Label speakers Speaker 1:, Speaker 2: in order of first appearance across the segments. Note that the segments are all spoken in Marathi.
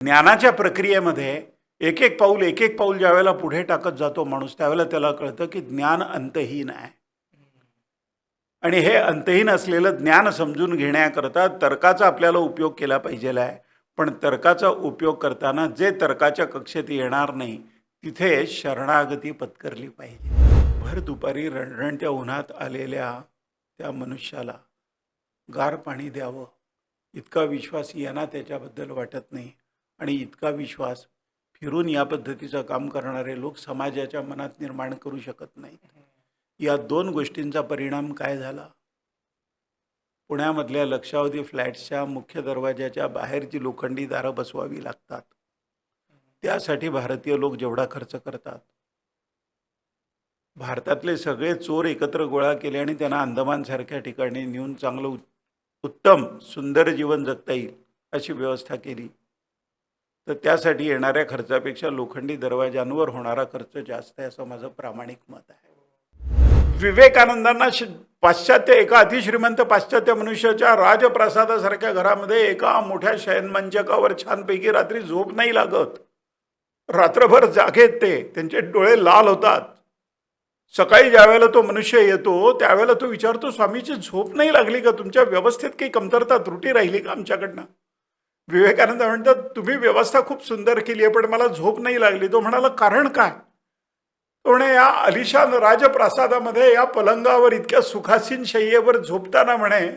Speaker 1: ज्ञानाच्या प्रक्रियेमध्ये एक एक पाऊल ज्यावेळेला पुढे टाकत जातो माणूस, त्यावेळेला त्याला कळतं की ज्ञान अंतहीन आहे. आणि हे अंतहीन असलेलं ज्ञान समजून घेण्याकरता तर्काचा आपल्याला उपयोग केला पाहिजेला आहे. पण तर्काचा उपयोग करताना जे तर्काच्या कक्षेत येणार नाही, तिथे शरणागती पत्करली पाहिजे. भर दुपारी रणरणत्या उन्हात आलेल्या त्या मनुष्याला गार पाणी द्यावं, इतका विश्वास यांना त्याच्याबद्दल वाटत नाही. आणि इतका विश्वास फिरून या पद्धतीचं काम करणारे लोक समाजाच्या मनात निर्माण करू शकत नाहीत. या दोन गोष्टींचा परिणाम काय झाला? पुण्यामधल्या लक्षावधी फ्लॅट्सच्या मुख्य दरवाजाच्या बाहेरची लोखंडी दारं बसवावी लागतात. त्यासाठी भारतीय लोक जेवढा खर्च करतात, भारतातले सगळे चोर एकत्र गोळा केले आणि त्यांना अंदमानसारख्या ठिकाणी नेऊन चांगलं उत्तम सुंदर जीवन जगता येईल अशी व्यवस्था केली, तर त्यासाठी येणाऱ्या खर्चापेक्षा लोखंडी दरवाजांवर होणारा खर्च जास्त आहे, असं माझं प्रामाणिक मत आहे. विवेकानंदांना पाश्चात्य एका अतिश्रीमंत पाश्चात्य मनुष्याच्या राजप्रासादासारख्या घरामध्ये एका मोठ्या शयनमंचकावर छानपैकी रात्री झोप नाही लागत. रात्रभर जागेत त्यांचे डोळे लाल होतात. सकाळी ज्यावेळेला तो मनुष्य येतो त्यावेळेला तो विचारतो, स्वामीची झोप नाही लागली का? तुमच्या व्यवस्थेत काही कमतरता त्रुटी राहिली का आमच्याकडनं? विवेकानंद म्हणतात, तुम्ही व्यवस्था खूप सुंदर केली आहे पण मला झोप नाही लागली. तो म्हणाला, कारण काय? तो म्हणे, या अलिशान राजप्रासादामध्ये या पलंगावर इतक्या सुखासीन शय्येवर झोपताना म्हणे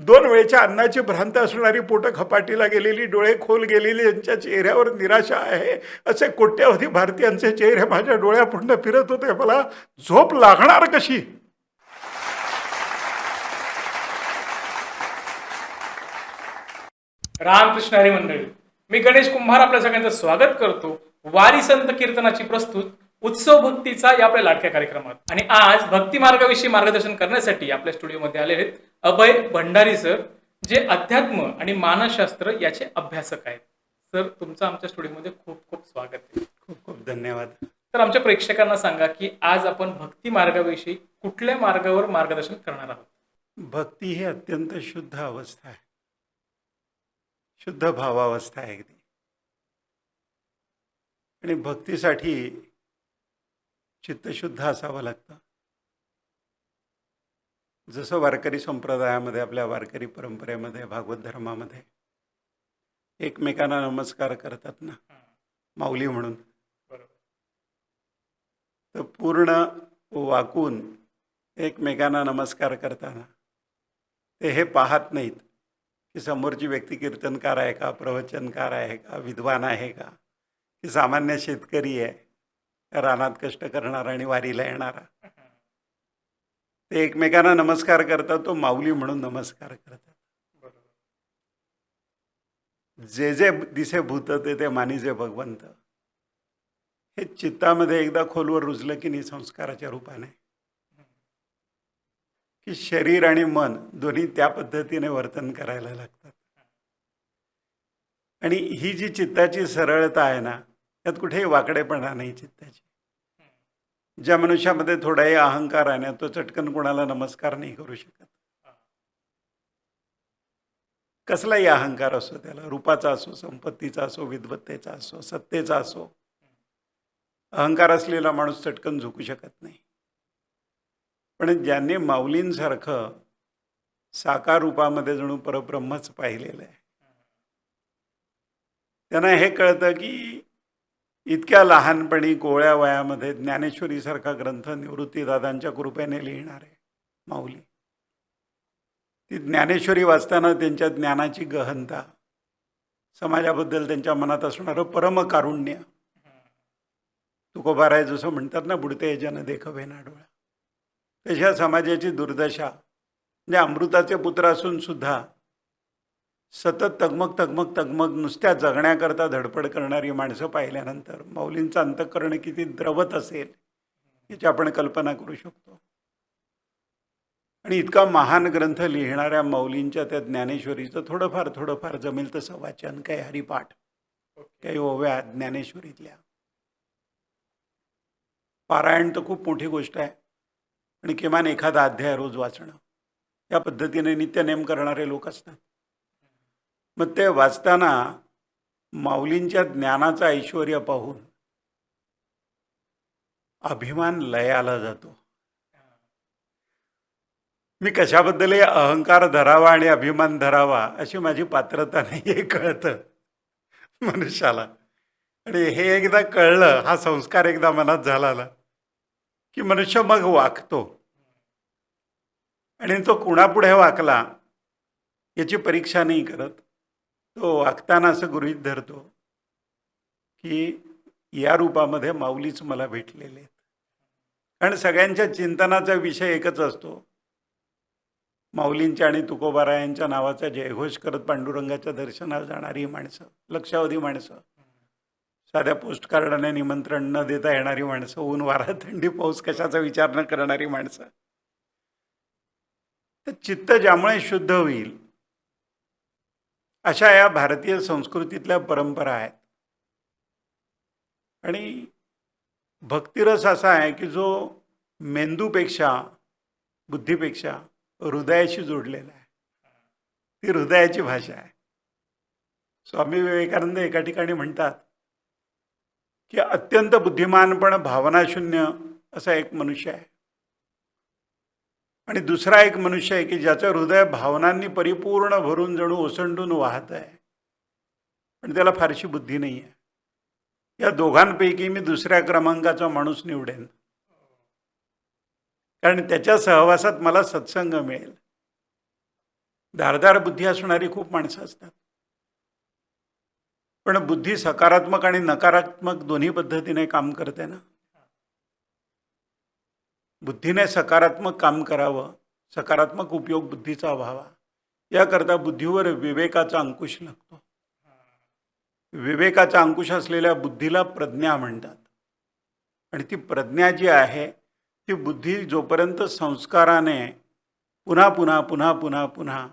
Speaker 1: 2 वेळेच्या अन्नाची भ्रांत असणारी पोटं खपाटीला गेलेली, डोळे खोल गेलेली, यांच्या चेहऱ्यावर निराशा आहे असे कोट्यावधी भारतीयांचे चेहरे माझ्या डोळ्यापुढे फिरत होते. मला झोप लागणार कशी?
Speaker 2: रामकृष्ण हरी मंडळी, मी गणेश कुंभार आपल्या सगळ्यांचं स्वागत करतो वारी संत कीर्तनाची प्रस्तुत उत्सव भक्तीचा या आपल्या लाडक्या कार्यक्रमात. आणि आज भक्ती मार्गाविषयी मार्गदर्शन करण्यासाठी आपल्या स्टुडिओमध्ये आलेले आहेत अभय भंडारी सर, जे अध्यात्म आणि मानसशास्त्र याचे अभ्यासक आहेत. सर, तुमचं आमच्या स्टुडिओमध्ये खूप खूप स्वागत आहे.
Speaker 1: खूप खूप धन्यवाद.
Speaker 2: तर आमच्या प्रेक्षकांना सांगा की आज आपण भक्ती मार्गाविषयी कुठल्या मार्गावर मार्गदर्शन करणार आहोत?
Speaker 1: भक्ती ही अत्यंत शुद्ध अवस्था आहे, शुद्ध भावावस्था आहे अगदी. आणि भक्तीसाठी चित्तशुद्ध असावं लागतं. जसं वारकरी संप्रदायामध्ये, आपल्या वारकरी परंपरेमध्ये, भागवत धर्मामध्ये एकमेकांना नमस्कार करतात ना, माऊली म्हणून, तर पूर्ण वाकून एकमेकांना नमस्कार करताना ते हे पाहत नाहीत की समोरची व्यक्ती कीर्तनकार आहे का, प्रवचनकार आहे का, विद्वान आहे का, की सामान्य शेतकरी आहे, रानात कष्ट करणारा आणि वारीला येणारा. ते एकमेकांना नमस्कार करतात, तो माऊली म्हणून नमस्कार करतात. जे जे दिसे भूत ते मानिजे भगवंत, हे चित्तामध्ये एकदा खोलवर रुजलं की नाही संस्काराच्या रूपाने, की शरीर आणि मन दोन्ही त्या पद्धतीने वर्तन करायला लागतात. आणि ही जी चित्ताची सरळता आहे ना, त्यात कुठेही वाकडेपणा नाही चित्ताची. ज्या मनुष्यामध्ये थोडाही अहंकार आहे ना, तो चटकन कोणाला नमस्कार नाही करू शकत. कसलाही अहंकार असो, त्याला रूपाचा असो, संपत्तीचा असो, विद्वत्तेचा असो, सत्तेचा असो, अहंकार असलेला माणूस चटकन झुकू शकत नाही. पण ज्यांनी माऊलींसारखं साकार रूपामध्ये जणू परब्रह्मच पाहिलेलं आहे, त्यांना हे कळतं की इतक्या लहानपणी कोवळ्या वयामध्ये ज्ञानेश्वरीसारखा ग्रंथ निवृत्तीदादांच्या कृपेने लिहिणार आहे माऊली. ती ज्ञानेश्वरी वाचताना त्यांच्या ज्ञानाची गहनता, समाजाबद्दल त्यांच्या मनात असणारं परमकारुण्य, तुकोबाराय जसं म्हणतात ना, बुडते जन देखवे ना डोळा, तशा समाजाची दुर्दशा. म्हणजे अमृताचे पुत्र असून सुद्धा सतत तगमग तगमग तगमग नुसत्या जगण्याकरता धडपड करणारी माणसं पाहिल्यानंतर माऊलींचं अंतःकरण किती द्रवत असेल याची आपण कल्पना करू शकतो. आणि इतका महान ग्रंथ लिहिणाऱ्या माऊलींच्या त्या ज्ञानेश्वरीचं थोडंफार जमेल तसं वाचन, काही हरिपाठ, काही ओव्या ज्ञानेश्वरीतल्या, पारायण तर खूप मोठी गोष्ट आहे. आणि किमान एखादा अध्याय रोज वाचणं, या पद्धतीने नित्यनेम करणारे लोक असतात. मग ते वाचताना माऊलींच्या ज्ञानाचं ऐश्वर पाहून अभिमान लयाला जातो. मी कशाबद्दलही अहंकार धरावा आणि अभिमान धरावा अशी माझी पात्रता नाही हे कळतं मनुष्याला. आणि हे एकदा कळलं, हा संस्कार एकदा मनात झाला ना, की मनुष्य मग वागतो. आणि तो कुणापुढे वाकला याची परीक्षा नाही करत. तो वागताना असं गृहीत धरतो की या रूपामध्ये माऊलीच मला भेटलेले आहेत. कारण सगळ्यांच्या चिंतनाचा विषय एकच असतो, माऊलींच्या आणि तुकोबारायांच्या नावाचा जयघोष करत पांडुरंगाच्या दर्शनाला जाणारी माणसं, लक्षावधी माणसं, साध्या पोस्टकार्डाने निमंत्रण न देता येणारी माणसं, ऊन वारा थंडी पाऊस कशाचा विचार न करणारी माणसं. तर चित्त ज्यामुळे शुद्ध होईल अशा या भारतीय संस्कृतीतल्या परंपरा आहेत. आणि भक्तिरस असा आहे की जो मेंदूपेक्षा, बुद्धीपेक्षा हृदयाशी जोडलेला आहे. ती हृदयाची भाषा आहे. स्वामी विवेकानंद एका ठिकाणी म्हणतात की अत्यंत बुद्धिमान पण भावनाशून्य असा एक मनुष्य आहे, आणि दुसरा एक मनुष्य आहे की ज्याचं हृदय भावनांनी परिपूर्ण भरून जणू ओसंडून वाहत आहे, पण त्याला फारशी बुद्धी नाही आहे. या दोघांपैकी मी दुसऱ्या क्रमांकाचा माणूस निवडेन, कारण त्याच्या सहवासात मला सत्संग मिळेल. धारदार बुद्धी असणारी खूप माणसं असतात, पण बुद्धी सकारात्मक आणि नकारात्मक दोन्ही पद्धतीने काम करते ना. बुद्धीने सकारात्मक काम करावं, सकारात्मक उपयोग बुद्धीचा व्हावा, याकरता बुद्धीवर विवेकाचा अंकुश लागतो. विवेकाचा अंकुश असलेल्या बुद्धीला प्रज्ञा म्हणतात. आणि ती प्रज्ञा जी आहे ती बुद्धी जोपर्यंत संस्काराने पुन्हा पुन्हा पुन्हा पुन्हा पुन्हा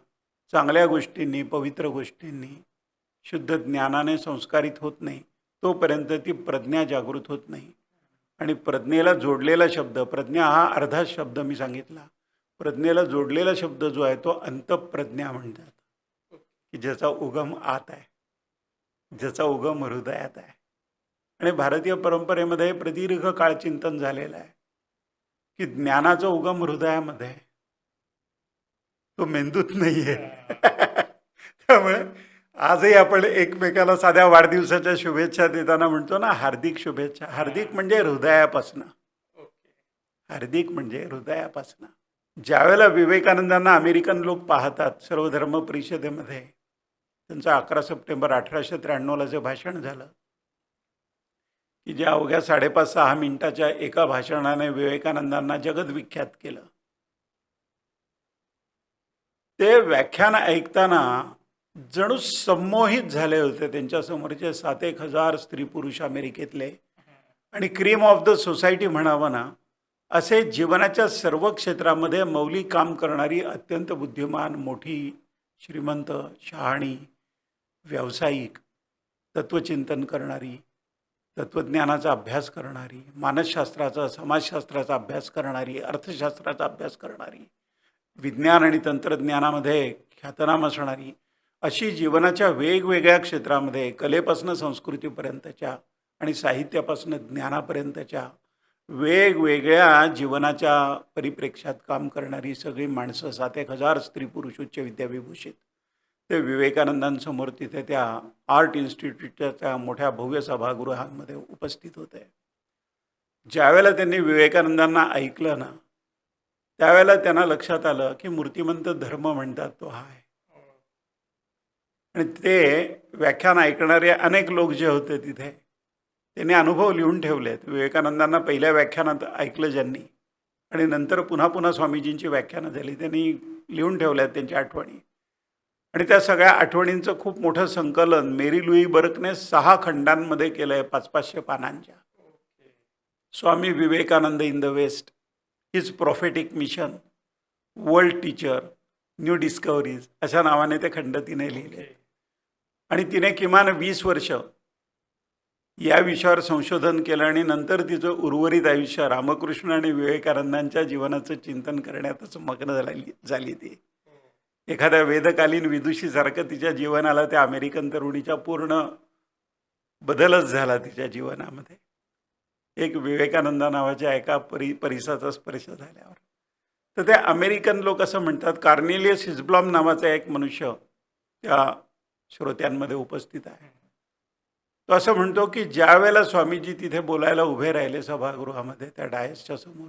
Speaker 1: चांगल्या गोष्टींनी, पवित्र गोष्टींनी, शुद्ध ज्ञानाने संस्कारित होत नाही, तोपर्यंत ती प्रज्ञा जागृत होत नाही. आणि प्रज्ञेला जोडलेला शब्द, प्रज्ञा हा अर्धा शब्द मी सांगितला, प्रज्ञेला जोडलेला शब्द जो आहे तो अंतःप्रज्ञा म्हणतात, की ज्याचा उगम आत आहे, ज्याचा उगम हृदयात आहे. आणि भारतीय परंपरेमध्ये प्रदीर्घ काळ चिंतन झालेलं आहे की ज्ञानाचा उगम हृदयामध्ये आहे, तो मेंदूत नाही आहे. त्यामुळे आजही आपण एकमेकाला साध्या वाढदिवसाच्या शुभेच्छा देताना म्हणतो ना, हार्दिक शुभेच्छा. हार्दिक म्हणजे हृदयापासनं, हार्दिक म्हणजे हृदयापासनं. ज्यावेळेला विवेकानंदांना अमेरिकन लोक पाहतात सर्वधर्म परिषदेमध्ये, त्यांचं 11 सप्टेंबर 1893 जे भाषण झालं, की ज्या अवघ्या 5.5-6 मिनिटाच्या एका भाषणाने विवेकानंदांना जगदविख्यात केलं. ते व्याख्यान ऐकताना जणू संमोहित झाले होते त्यांच्या समोरचे 7,000 स्त्री पुरुष अमेरिकेतले. आणि क्रीम ऑफ द सोसायटी म्हणावं ना, असे जीवनाच्या सर्व क्षेत्रामध्ये मौलिक काम करणारी, अत्यंत बुद्धिमान, मोठी, श्रीमंत, शहाणी, व्यावसायिक, तत्वचिंतन करणारी, तत्वज्ञानाचा अभ्यास करणारी, मानसशास्त्राचा, समाजशास्त्राचा अभ्यास करणारी, अर्थशास्त्राचा अभ्यास करणारी, विज्ञान आणि तंत्रज्ञानामध्ये ख्यातनाम असणारी, अशी जीवनाच्या वेगवेगळ्या क्षेत्रामध्ये, कलेपासून संस्कृतीपर्यंतच्या आणि साहित्यापासून ज्ञानापर्यंतच्या वेगवेगळ्या जीवनाच्या परिप्रेक्ष्यात काम करणारी सगळी माणसं, 7,000 स्त्री पुरुष उच्च विद्याविभूषित, ते विवेकानंदांसमोर तिथे त्या आर्ट इन्स्टिट्यूटच्या त्या मोठ्या भव्य सभागृहामध्ये उपस्थित होते. ज्यावेळेला त्यांनी विवेकानंदांना ऐकलं ना, त्यावेळेला त्यांना लक्षात आलं की मूर्तिमंत धर्म म्हणतात तो हा आहे. आणि ते व्याख्यान ऐकणारे अनेक लोक जे होते तिथे, त्यांनी अनुभव लिहून ठेवलेत. विवेकानंदांना पहिल्या व्याख्यानात ऐकलं ज्यांनी, आणि नंतर पुन्हा पुन्हा स्वामीजींची व्याख्यानं झाली, त्यांनी लिहून ठेवल्यात त्यांच्या आठवणी. आणि त्या सगळ्या आठवणींचं खूप मोठं संकलन मेरी लुई बर्कने 6 खंडांमध्ये केलं आहे, 500-500 पानांच्या. Swami Vivekananda in the West, his prophetic mission, world teacher, new discoveries, अशा नावाने ते खंड तिने लिहिले. आणि तिने किमान 20 वर्ष या विषयावर संशोधन केलं, आणि नंतर तिचं उर्वरित आयुष्य रामकृष्ण आणि विवेकानंदांच्या जीवनाचं चिंतन करण्यातच मग्न झाली ती. एखाद्या वेदकालीन विदुषीसारखं तिच्या जीवनाला त्या अमेरिकन तरुणीच्या पूर्ण बदलच झाला तिच्या जीवनामध्ये. एक विवेकानंद नावाच्या एका परिसाचा स्पर्श झाल्यावर. तर ते अमेरिकन लोक असं म्हणतात, कार्नेलियस हिसब्लॉम नावाचा एक मनुष्य त्या श्रोत्यांमध्ये उपस्थित आहे. तो असं म्हणतो की ज्या वेळेला स्वामीजी तिथे बोलायला उभे राहिले सभागृहामध्ये त्या डायसच्या समोर,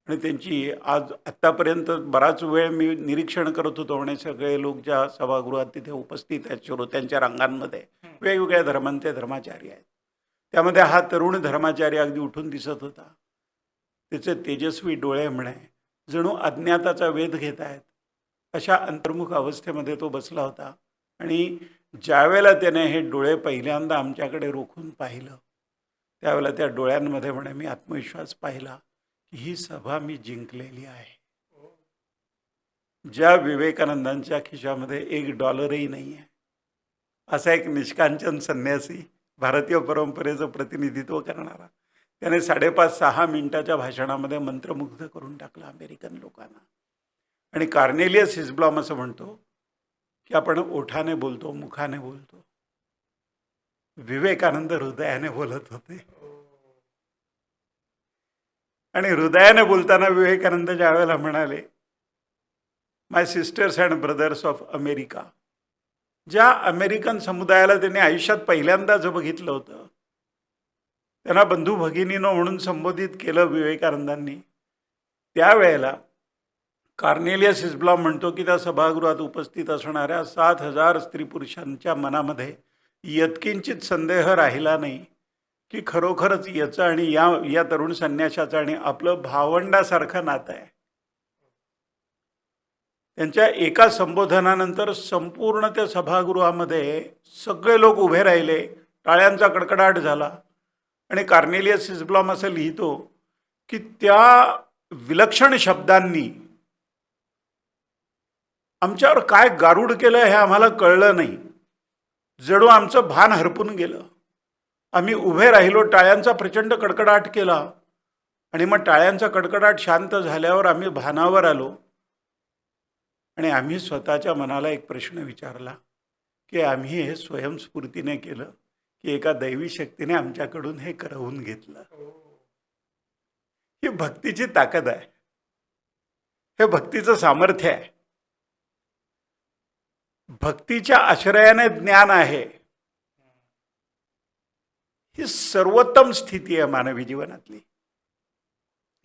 Speaker 1: आणि त्यांची आज आत्तापर्यंत बराच वेळ मी निरीक्षण करत होतो म्हणे, सगळे लोक ज्या सभागृहात तिथे उपस्थित आहेत श्रोत्यांच्या रांगांमध्ये वेगवेगळ्या धर्मांचे धर्माचारी आहेत. त्यामध्ये हा तरुण धर्माचारी अगदी उठून दिसत होता. त्याचे तेजस्वी डोळे म्हणे जणू अज्ञाताचा वेध घेत आहेत अशा अंतर्मुख अवस्थेमध्ये तो बसला होता. आणि ज्यावेळेला त्याने हे डोळे पहिल्यांदा आमच्याकडे रोखून पाहिलं, त्यावेळेला त्या डोळ्यांमध्ये म्हणे मी आत्मविश्वास पाहिला की ही सभा मी जिंकलेली आहे. ज्या विवेकानंदांच्या खिशामध्ये $1 नाही आहे, असा एक निष्कांचन संन्यासी, भारतीय परंपरेचं प्रतिनिधित्व करणारा, त्याने 5.5-6 मिनिटाच्या भाषणामध्ये मंत्रमुग्ध करून टाकलं अमेरिकन लोकांना. आणि कार्नेलियस हिसब्लॉम असं म्हणतो की आपण ओठाने बोलतो, मुखाने बोलतो, विवेकानंद हृदयाने बोलत होते. आणि हृदयाने बोलताना विवेकानंद ज्या वेळेला म्हणाले, my sisters and brothers of America, ज्या अमेरिकन समुदायाला त्यांनी आयुष्यात पहिल्यांदाच बघितलं होतं, त्यांना बंधू भगिनीनो म्हणून संबोधित केलं विवेकानंदांनी, त्यावेळेला कार्नेलियस हिसब्लॉम म्हणतो की त्या सभागृहात उपस्थित असणाऱ्या 7,000 स्त्री पुरुषांच्या मनामध्ये यत्किंचित संदेह राहिला नाही की खरोखरच याचं आणि या तरुण संन्याशाचं आणि आपलं भावंडासारखं नातं आहे. त्यांच्या एका संबोधनानंतर संपूर्ण त्या सभागृहामध्ये सगळे लोक उभे राहिले, टाळ्यांचा कडकडाट झाला. आणि कार्नेलियस हिसब्लॉम असं लिहितो की त्या विलक्षण शब्दांनी आमच्यावर काय गारुड केलं हे आम्हाला कळलं नाही. जणू आमचं भान हरपून गेलं. आम्ही उभे राहिलो, टाळ्यांचा प्रचंड कडकडाट केला, आणि मग टाळ्यांचा कडकडाट शांत झाल्यावर आम्ही भानावर आलो. आणि आम्ही स्वतःच्या मनाला एक प्रश्न विचारला की आम्ही हे स्वयंस्फूर्तीने केलं की एका दैवी शक्तीने आमच्याकडून हे करवून घेतलं. ही भक्तीची ताकद आहे, हे भक्तीचं सामर्थ्य आहे. भक्तीच्या आश्रयाने ज्ञान आहे. ही सर्वोत्तम स्थिती आहे मानवी जीवनातली.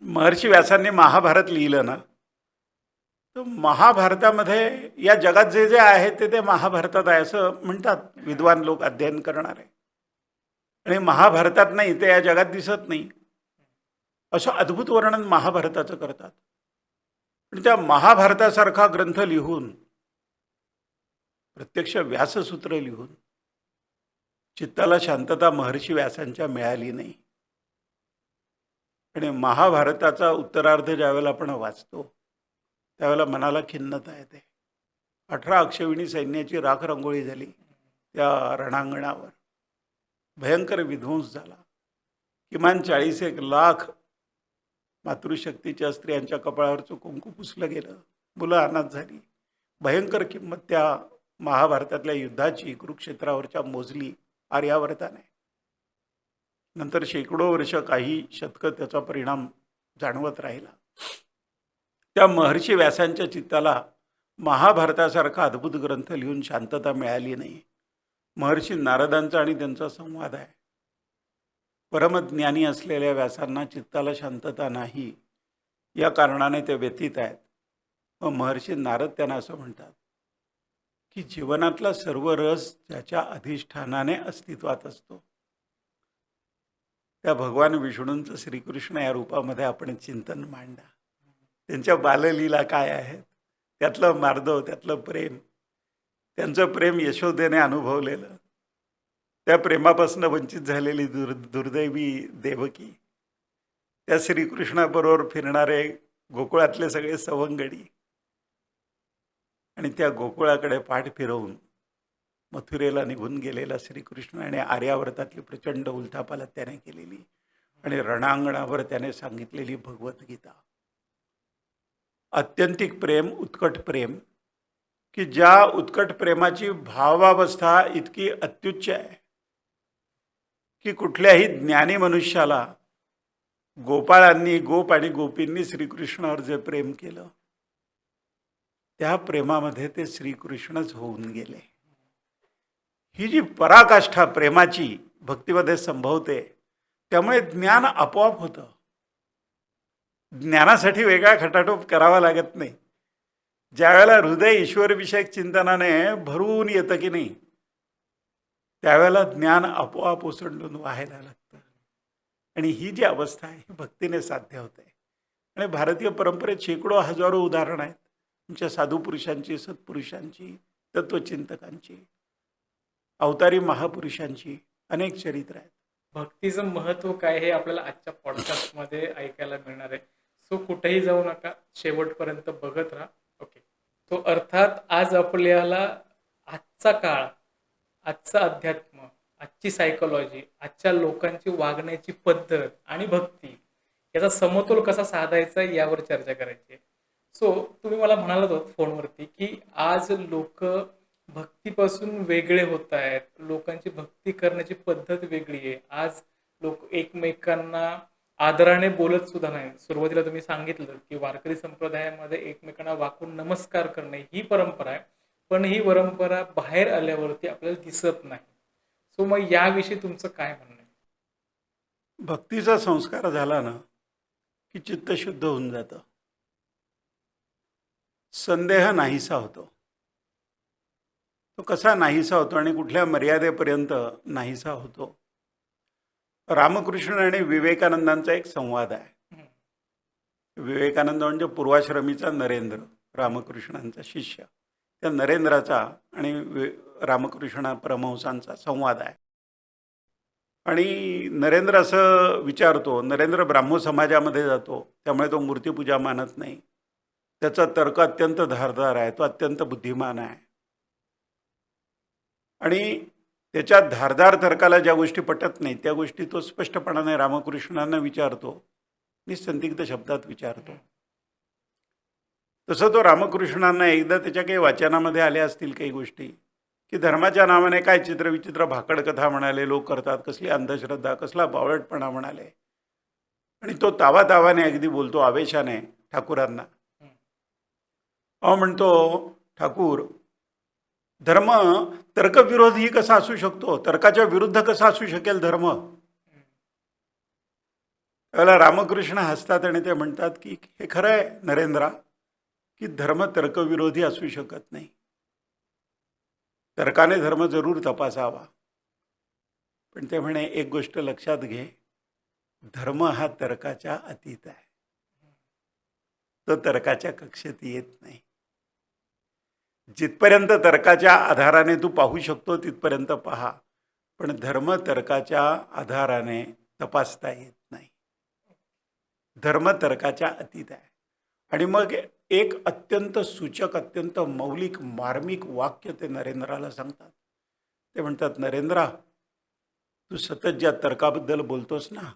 Speaker 1: महर्षी व्यासांनी महाभारत लिहिलं ना, तर महाभारतामध्ये या जगात जे जे आहे ते महाभारतात आहे असं म्हणतात विद्वान लोक, अध्ययन करणारे. आणि महाभारतात नाही ते या जगात दिसत नाही असं अद्भुत वर्णन महाभारताचं करतात. पण त्या महाभारतासारखा ग्रंथ लिहून, प्रत्यक्ष व्याससूत्र लिहून चित्ताला शांतता महर्षी व्यासांच्या मिळाली नाही. आणि महाभारताचा उत्तरार्ध ज्यावेळेला आपण वाचतो त्यावेळेला मनाला खिन्नता येते. 18 अक्षविणी सैन्याची राख रंगोळी झाली त्या रणांगणावर. भयंकर विध्वंस झाला. किमान 40-1 लाख मातृशक्तीच्या स्त्रियांच्या कपाळावरचं कुंकू पुसलं गेलं. मुलं अनाथ झाली. भयंकर किंमत त्या महाभारतातल्या युद्धाची कुरुक्षेत्रावरच्या मोजली आर्यावर्ताने. नंतर शेकडो वर्ष, काही शतकं त्याचा परिणाम जाणवत राहिला. त्या महर्षी व्यासांच्या चित्ताला महाभारतासारखा अद्भुत ग्रंथ लिहून शांतता मिळाली नाही. महर्षी नारदांचा आणि त्यांचा संवाद आहे. परमज्ञानी असलेल्या व्यासांना चित्ताला शांतता नाही, या कारणाने ते व्यथित आहेत. व महर्षी नारद त्यांना असं म्हणतात की जीवनातला सर्व रस ज्याच्या अधिष्ठानाने अस्तित्वात असतो, त्या भगवान विष्णूंचं श्रीकृष्ण या रूपामध्ये आपण चिंतन मांडा. त्यांच्या बाललीला काय आहेत, त्यातलं मार्दव, त्यातलं प्रेम, त्यांचं प्रेम यशोदेने अनुभवलेलं, त्या प्रेमापासून वंचित झालेली दुर्दैवी देवकी, त्या श्रीकृष्णाबरोबर फिरणारे गोकुळातले सगळे सवंगडी, आणि त्या गोकुळाकडे पाठ फिरवून मथुरेला निघून गेलेला श्रीकृष्ण, आणि आर्यावर्तातली प्रचंड उलथापालथ त्याने केलेली, आणि रणांगणावर त्याने सांगितलेली भगवद्गीता. अत्यंतिक प्रेम, उत्कट प्रेम, की ज्या उत्कट प्रेमाची भावावस्था इतकी अत्युच्च आहे की कुठल्याही ज्ञानी मनुष्याला गोपाळांनी गोप आणि गोपींनी श्रीकृष्णावर जे प्रेम केलं त्या प्रेमामध्ये ते श्रीकृष्णच होऊन गेले. ही जी पराकाष्ठा प्रेमाची भक्तीमध्ये संभवते त्यामुळे ज्ञान आपोआप होतं. ज्ञानासाठी वेगळा खटाटोप करावा लागत नाही. ज्या वेळेला हृदय ईश्वरविषयक चिंतनाने भरून येतं की नाही त्यावेळेला ज्ञान आपोआप ओसंडून व्हायला लागतं. आणि ही जी अवस्था आहे ही भक्तीने साध्य होते. आणि भारतीय परंपरेत शेकडो हजारो उदाहरणं आहेत तुमच्या साधू पुरुषांची, सत्पुरुषांची, तत्वचिंतकांची, अवतारी महापुरुषांची अनेक चरित्र आहेत.
Speaker 2: भक्तीचं महत्व काय हे आपल्याला आजच्या पॉडकास्टमध्ये ऐकायला मिळणार आहे. सो कुठेही जाऊ नका, शेवटपर्यंत बघत राहा. ओके. तो अर्थात आज आपल्याला आजचा काळ, आजचं अध्यात्म, आजची सायकोलॉजी, आजच्या लोकांची वागण्याची पद्धत आणि भक्ती याचा समतोल कसा साधायचा यावर चर्चा करायची आहे. सो तुम्ही मला म्हणालात होत फोनवरती की आज लोक भक्तीपासून वेगळे होत आहेत, लोकांची भक्ती करण्याची पद्धत वेगळी आहे. आज लोक एकमेकांना आदराने बोलत सुद्धा नाही. सुरुवातीला तुम्ही सांगितलं की वारकरी संप्रदायामध्ये एकमेकांना वाकून नमस्कार करणे ही परंपरा आहे, पण ही परंपरा बाहेर आल्यावरती आपल्याला दिसत नाही. सो मग याविषयी तुमचं काय म्हणणं आहे?
Speaker 1: भक्तीचा संस्कार झाला ना की चित्त शुद्ध होऊन जातं. संदेह नाहीसा होतो. तो कसा नाहीसा होतो आणि कुठल्या मर्यादेपर्यंत नाहीसा होतो? रामकृष्ण आणि विवेकानंदांचा एक संवाद आहे. विवेकानंद म्हणजे पूर्वाश्रमीचा नरेंद्र, रामकृष्णांचा शिष्य. त्या नरेंद्राचा आणि रामकृष्ण परमहंसांचा संवाद आहे. आणि नरेंद्र असं विचारतो, नरेंद्र ब्राह्मो समाजामध्ये जातो त्यामुळे तो मूर्तीपूजा मानत नाही. त्याचा तर्क अत्यंत धारदार आहे, तो अत्यंत बुद्धिमान आहे. आणि त्याच्या धारदार तर्काला ज्या गोष्टी पटत नाही त्या गोष्टी तो स्पष्टपणाने रामकृष्णांना विचारतो, निसंदिग्ध शब्दात विचारतो. तसं तो रामकृष्णांना एकदा त्याच्या काही वाचनामध्ये आल्या असतील काही गोष्टी की धर्माच्या नावाने काय चित्रविचित्र भाकड कथा म्हणाले लोक करतात, कसली अंधश्रद्धा, कसला बावळटपणा म्हणाले. आणि तो तावातावाने अगदी बोलतो आवेशाने ठाकूरांना. म्हणतो, ठाकूर, धर्म तर्कविरोधी कसा असू शकतो? तर्काच्या विरुद्ध कसा असू शकेल धर्म? त्यावेळेला रामकृष्ण हसतात आणि ते म्हणतात की हे खरं आहे नरेंद्रा की धर्म तर्कविरोधी असू शकत नाही. तर्काने धर्म जरूर तपासावा. पण ते म्हणे एक गोष्ट लक्षात घे, धर्म हा तर्काच्या अतीत आहे. तो तर्काच्या कक्षेत येत नाही. जिथपर्यंत तर्काच्या आधाराने तू पाहू शकतो तिथपर्यंत पहा, पण धर्म तर्काच्या आधाराने तपासता येत नाही. धर्म तर्काच्या अतीत आहे. आणि मग एक अत्यंत सूचक, अत्यंत मौलिक, मार्मिक वाक्य ते नरेंद्राला सांगतात. ते म्हणतात, नरेंद्रा, तू सतत ज्या तर्काबद्दल बोलतोस ना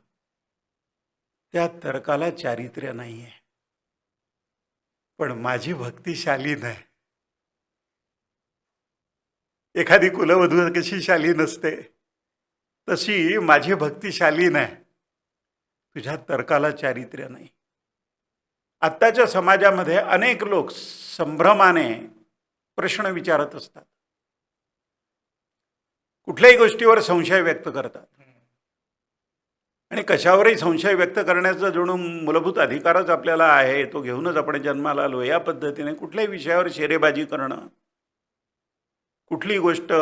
Speaker 1: त्या तर्काला चारित्र्य नाही आहे, पण माझी भक्ती शालीन आहे. एखादी कुलवधू कशी शालीन असते तशी माझी भक्ती शालीन आहे. तुझ्या तर्काला चारित्र्य नाही. आत्ताच्या समाजामध्ये अनेक लोक संभ्रमाने प्रश्न विचारत असतात, कुठल्याही गोष्टीवर संशय व्यक्त करतात. आणि कशावरही संशय व्यक्त करण्याचा जणू मूलभूत अधिकारच आपल्याला आहे, तो घेऊनच आपण जन्माला आलो. या पद्धतीने कुठल्याही विषयावर शेरेबाजी करणं, कुठली गोष्ट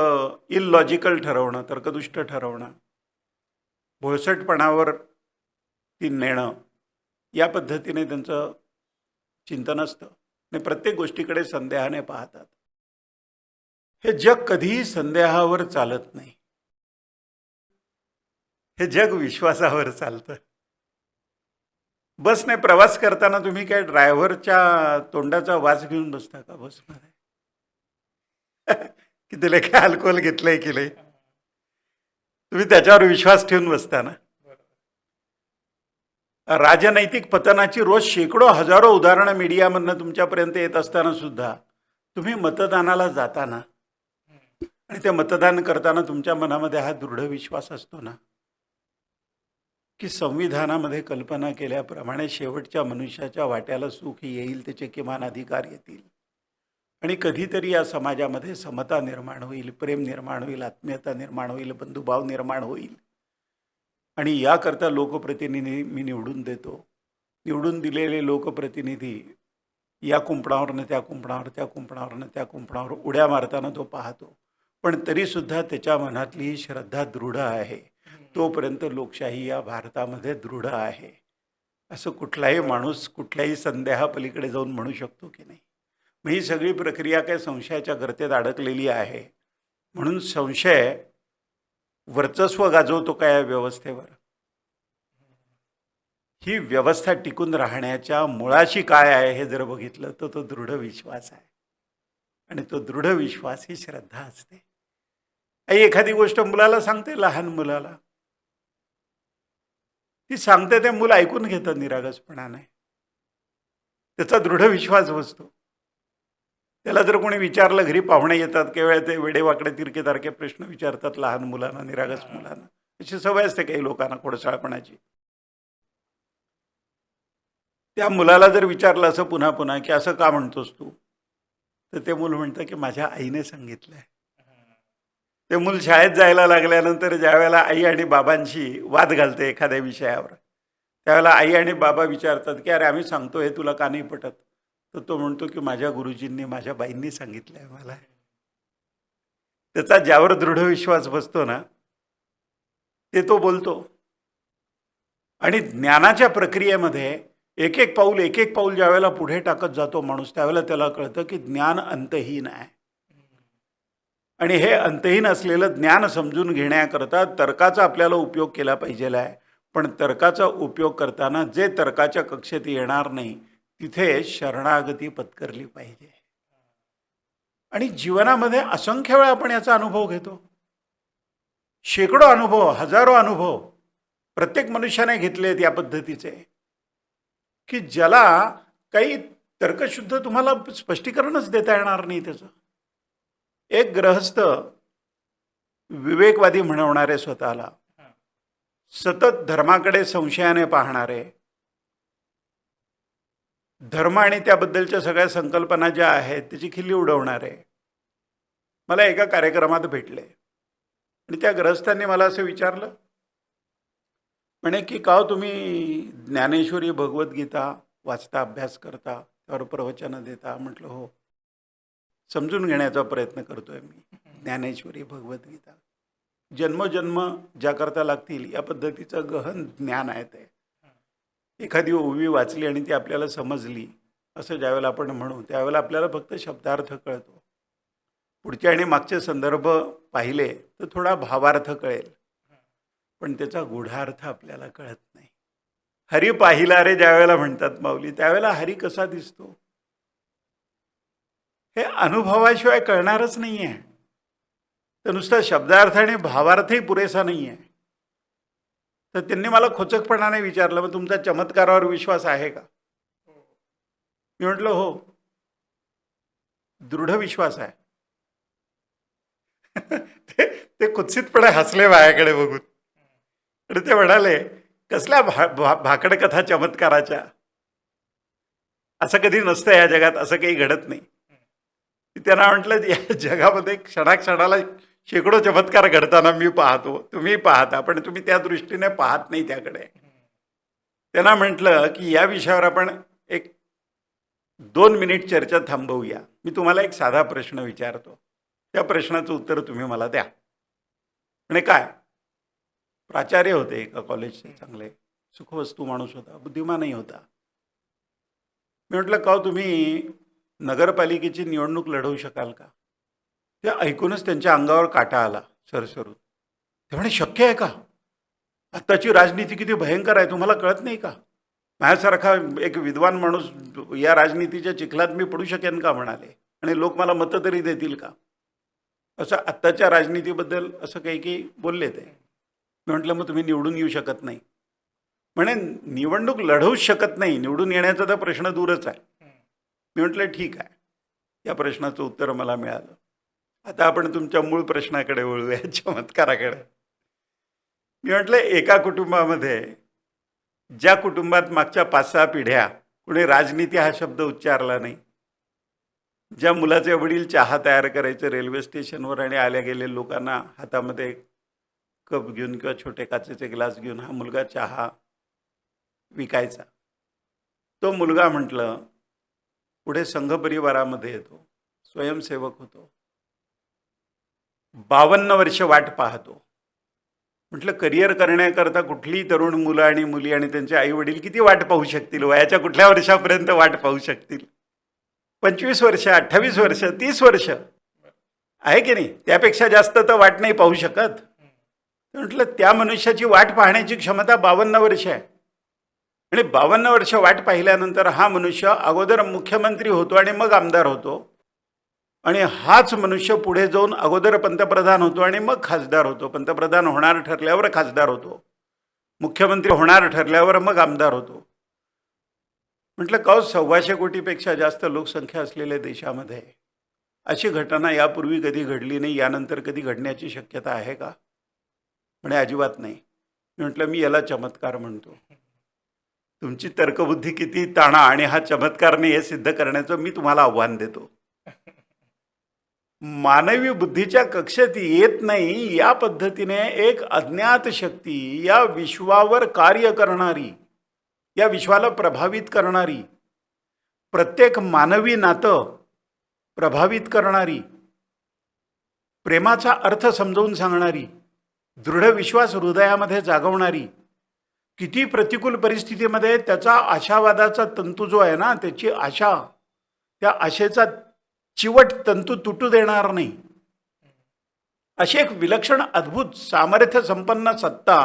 Speaker 1: इलॉजिकल ठरवणं, तर्कदुष्ट ठरवणं, भोळसटपणावर ती नेणं, या पद्धतीने त्यांचं चिंतन असतं. आणि प्रत्येक गोष्टीकडे संदेहाने पाहतात. हे जग कधीही संदेहावर चालत नाही. हे जग विश्वासावर चालतं. बसने प्रवास करताना तुम्ही काय ड्रायव्हरच्या तोंडाचा वास घेऊन बसता का बसमध्ये? की त्याला काय अल्कोहोल घेतलंय की नाही, तुम्ही त्याच्यावर विश्वास ठेवून बसता ना. राजनैतिक पतनाची रोज शेकडो हजारो उदाहरणं मीडियामधनं तुमच्यापर्यंत येत असताना सुद्धा तुम्ही मतदानाला जाता ना, आणि ते मतदान करताना तुमच्या मनामध्ये हा दृढ विश्वास असतो ना की संविधानामध्ये कल्पना केल्याप्रमाणे शेवटच्या मनुष्याच्या वाट्याला सुख येईल, त्याचे किमान अधिकार येतील आणि कधीतरी या समाजामध्ये समता निर्माण होईल, प्रेम निर्माण होईल, आत्मीयता निर्माण होईल, बंधुभाव निर्माण होईल. आणि याकरता लोकप्रतिनिधी मी निवडून देतो. निवडून दिलेले लोकप्रतिनिधी या कुंपणावरनं त्या कुंपणावर, त्या कुंपणावरनं त्या कुंपणावर उड्या मारताना तो पाहतो. पण तरीसुद्धा त्याच्या मनातली ही श्रद्धा दृढ आहे. तोपर्यंत लोकशाही या भारतामध्ये दृढ आहे. असं कुठलाही माणूस कुठल्याही संदेहापलीकडे जाऊन म्हणू शकतो की नाही. मग ही सगळी प्रक्रिया काय संशयाच्या गर्तेत अडकलेली आहे. म्हणून संशय वर्चस्व गाजवतो का या व्यवस्थेवर? ही व्यवस्था टिकून राहण्याच्या मुळाशी काय आहे हे जर बघितलं तर तो दृढ विश्वास आहे. आणि तो दृढ विश्वास ही श्रद्धा असते. आई एखादी गोष्ट मुलाला सांगते, लहान मुलाला ती सांगते, ते मुलं ऐकून घेतं निरागसपणाने. त्याचा दृढ विश्वास बसतो. त्याला जर कोणी विचारलं, घरी पाहुणे येतात, केवळ ते वेडेवाकडे तिरकेतारके प्रश्न विचारतात लहान मुलांना, निरागस मुलांना. अशी सवय असते काही लोकांना खोडसाळपणाची. त्या मुलाला जर विचारलं असं पुन्हा पुन्हा की असं का म्हणतोस तू, तर ते मूल म्हणतं की माझ्या आईने सांगितलंय. ते मूल शाळेत जायला लागल्यानंतर ज्यावेळेला आई आणि बाबांशी वाद घालते एखाद्या विषयावर, त्यावेळेला आई आणि बाबा विचारतात की अरे आम्ही सांगतो हे तुला का नाही पटत, तर तो म्हणतो की माझ्या गुरुजींनी, माझ्या बाईंनी सांगितलंय मला. त्याचा ज्यावर दृढ विश्वास बसतो ना, ते तो बोलतो. आणि ज्ञानाच्या प्रक्रियेमध्ये एक एक पाऊल ज्यावेळेला पुढे टाकत जातो माणूस, त्यावेळेला त्याला कळतं की ज्ञान अंतहीन आहे. आणि हे अंतहीन असलेलं ज्ञान समजून घेण्याकरता तर्काचा आपल्याला उपयोग केला पाहिजे आहे. पण तर्काचा उपयोग करताना जे तर्काच्या कक्षेत येणार नाही तिथे शरणागती पत्करली पाहिजे. आणि जीवनामध्ये असंख्य वेळा आपण याचा अनुभव घेतो. शेकडो अनुभव, हजारो अनुभव प्रत्येक मनुष्याने घेतलेत या पद्धतीचे, की ज्याला काही तर्कशुद्ध तुम्हाला स्पष्टीकरणच देता येणार नाही त्याचं. एक गृहस्थ विवेकवादी म्हणवणारे स्वतःला, सतत धर्माकडे संशयाने पाहणारे, धर्म आणि त्याबद्दलच्या सगळ्या संकल्पना ज्या आहेत त्याची खिल्ली उडवणारे, मला एका कार्यक्रमात भेटले. आणि त्या गृहस्थांनी मला असं विचारलं, म्हणे की का तुम्ही ज्ञानेश्वरी भगवद्गीता वाचता, अभ्यास करता, त्यावर प्रवचनं देता? म्हटलं हो, समजून घेण्याचा प्रयत्न करतोय मी ज्ञानेश्वरी भगवद्गीता. जन्मोजन्म ज्या करता लागतील या पद्धतीचं गहन ज्ञान आहे ते. एखादी ओवी वाचली आणि ती आपल्याला समजली असं ज्यावेळेला आपण म्हणू, त्यावेळेला आपल्याला फक्त शब्दार्थ कळतो. पुढचे आणि मागचे संदर्भ पाहिले तर थोडा भावार्थ कळेल, पण त्याचा गूढार्थ आपल्याला कळत नाही. हरी पाहिला रे ज्यावेळेला म्हणतात माऊली, त्यावेळेला हरी कसा दिसतो हे अनुभवाशिवाय कळणारच नाही आहे. तर नुसता शब्दार्थ आणि भावार्थही पुरेसा नाही आहे. तर त्यांनी मला खोचकपणाने विचारलं, मग तुमचा चमत्कारावर विश्वास आहे का? मी म्हटलं हो, दृढ विश्वास आहे. ते कुत्सितपणे हसले माझ्याकडे बघून. आणि ते म्हणाले, कसल्या भाकड कथा चमत्काराच्या, असं कधी नसतं या जगात, असं काही घडत नाही. त्यांना म्हटलं, या जगामध्ये क्षणाक्षणाला शेकडो चमत्कार घडताना मी पाहतो, तुम्ही पाहता, पण तुम्ही त्या दृष्टीने पाहत नाही त्याकडे. त्यांना म्हटलं की या विषयावर आपण एक 2 मिनिट चर्चा थांबवूया. मी तुम्हाला एक साधा प्रश्न विचारतो, त्या प्रश्नाचं उत्तर तुम्ही मला द्या. म्हणजे काय, प्राचार्य होते एका कॉलेजचे, चांगले सुखवस्तू माणूस होता, बुद्धिमानही होता. मी म्हटलं का तुम्ही नगरपालिकेची निवडणूक लढवू शकाल का? ते ऐकूनच त्यांच्या अंगावर काटा आला सरसरून. ते म्हणे, शक्य आहे का? आत्ताची राजनीती किती भयंकर आहे, तुम्हाला कळत नाही का? माझ्यासारखा एक विद्वान माणूस या राजनीतीच्या चिखलात मी पडू शकेन का म्हणाले, आणि लोक मला मतं तरी देतील का? असं आत्ताच्या राजनीतीबद्दल असं काही काही बोलले ते. मी म्हटलं मग तुम्ही निवडून येऊ शकत नाही? म्हणे निवडणूक लढवूच शकत नाही, निवडून येण्याचा तर प्रश्न दूरच आहे. मी म्हटलं ठीक आहे, या प्रश्नाचं उत्तर मला मिळालं. आता आपण तुमच्या मूळ प्रश्नाकडे वळूया, चमत्काराकडे. मी म्हटलं एका कुटुंबामध्ये ज्या कुटुंबात मागच्या 5-6 पिढ्या कुणी राजनीती हा शब्द उच्चारला नाही, ज्या मुलाचे वडील चहा तयार करायचे रेल्वे स्टेशनवर आणि आल्या गेले लोकांना हातामध्ये कप घेऊन किंवा छोटे काचेचे ग्लास घेऊन हा मुलगा चहा विकायचा. तो मुलगा म्हटलं पुढे संघ परिवारामध्ये येतो, स्वयंसेवक होतो, 52 वर्ष वाट पाहतो. म्हटलं करिअर करण्याकरता कुठलीही तरुण मुलं आणि मुली आणि त्यांचे आई वडील किती वाट पाहू शकतील, वयाच्या कुठल्या वर्षापर्यंत वाट पाहू शकतील? 25 वर्ष, 28 वर्ष, 30 वर्ष आहे की नाही? त्यापेक्षा जास्त तर वाट नाही पाहू शकत. म्हटलं त्या मनुष्याची वाट पाहण्याची क्षमता 52 वर्ष आहे. आणि 52 वर्ष वाट पाहिल्यानंतर हा मनुष्य अगोदर मुख्यमंत्री होतो आणि मग आमदार होतो, आणि हाच मनुष्य पुढे जाऊन अगोदर पंतप्रधान होतो आणि मग खासदार होतो, पंतप्रधान होणार ठरल्यावर खासदार होतो, मुख्यमंत्री होणार ठरल्यावर मग आमदार होतो. म्हटलं का 125 कोटीपेक्षा जास्त लोकसंख्या असलेल्या देशामध्ये अशी घटना यापूर्वी कधी घडली नाही, यानंतर कधी घडण्याची शक्यता आहे का? म्हणे अजिबात नाही. मी म्हटलं मी याला चमत्कार म्हणतो. तुमची तर्कबुद्धी किती ताणा आणि हा चमत्कार नाही हे सिद्ध करण्याचं मी तुम्हाला आव्हान देतो. मानवी बुद्धीच्या कक्षेत येत नाही या पद्धतीने एक अज्ञात शक्ती या विश्वावर कार्य करणारी, या विश्वाला प्रभावित करणारी, प्रत्येक मानवी नातं प्रभावित करणारी, प्रेमाचा अर्थ समजावून सांगणारी, दृढ विश्वास हृदयामध्ये जागवणारी, किती प्रतिकूल परिस्थितीमध्ये त्याचा आशावादाचा तंतू जो आहे ना, त्याची आशा, त्या आशेचा चिवट तंतू तुटू देणार नाही, अशी एक विलक्षण अद्भुत सामर्थ्य संपन्न सत्ता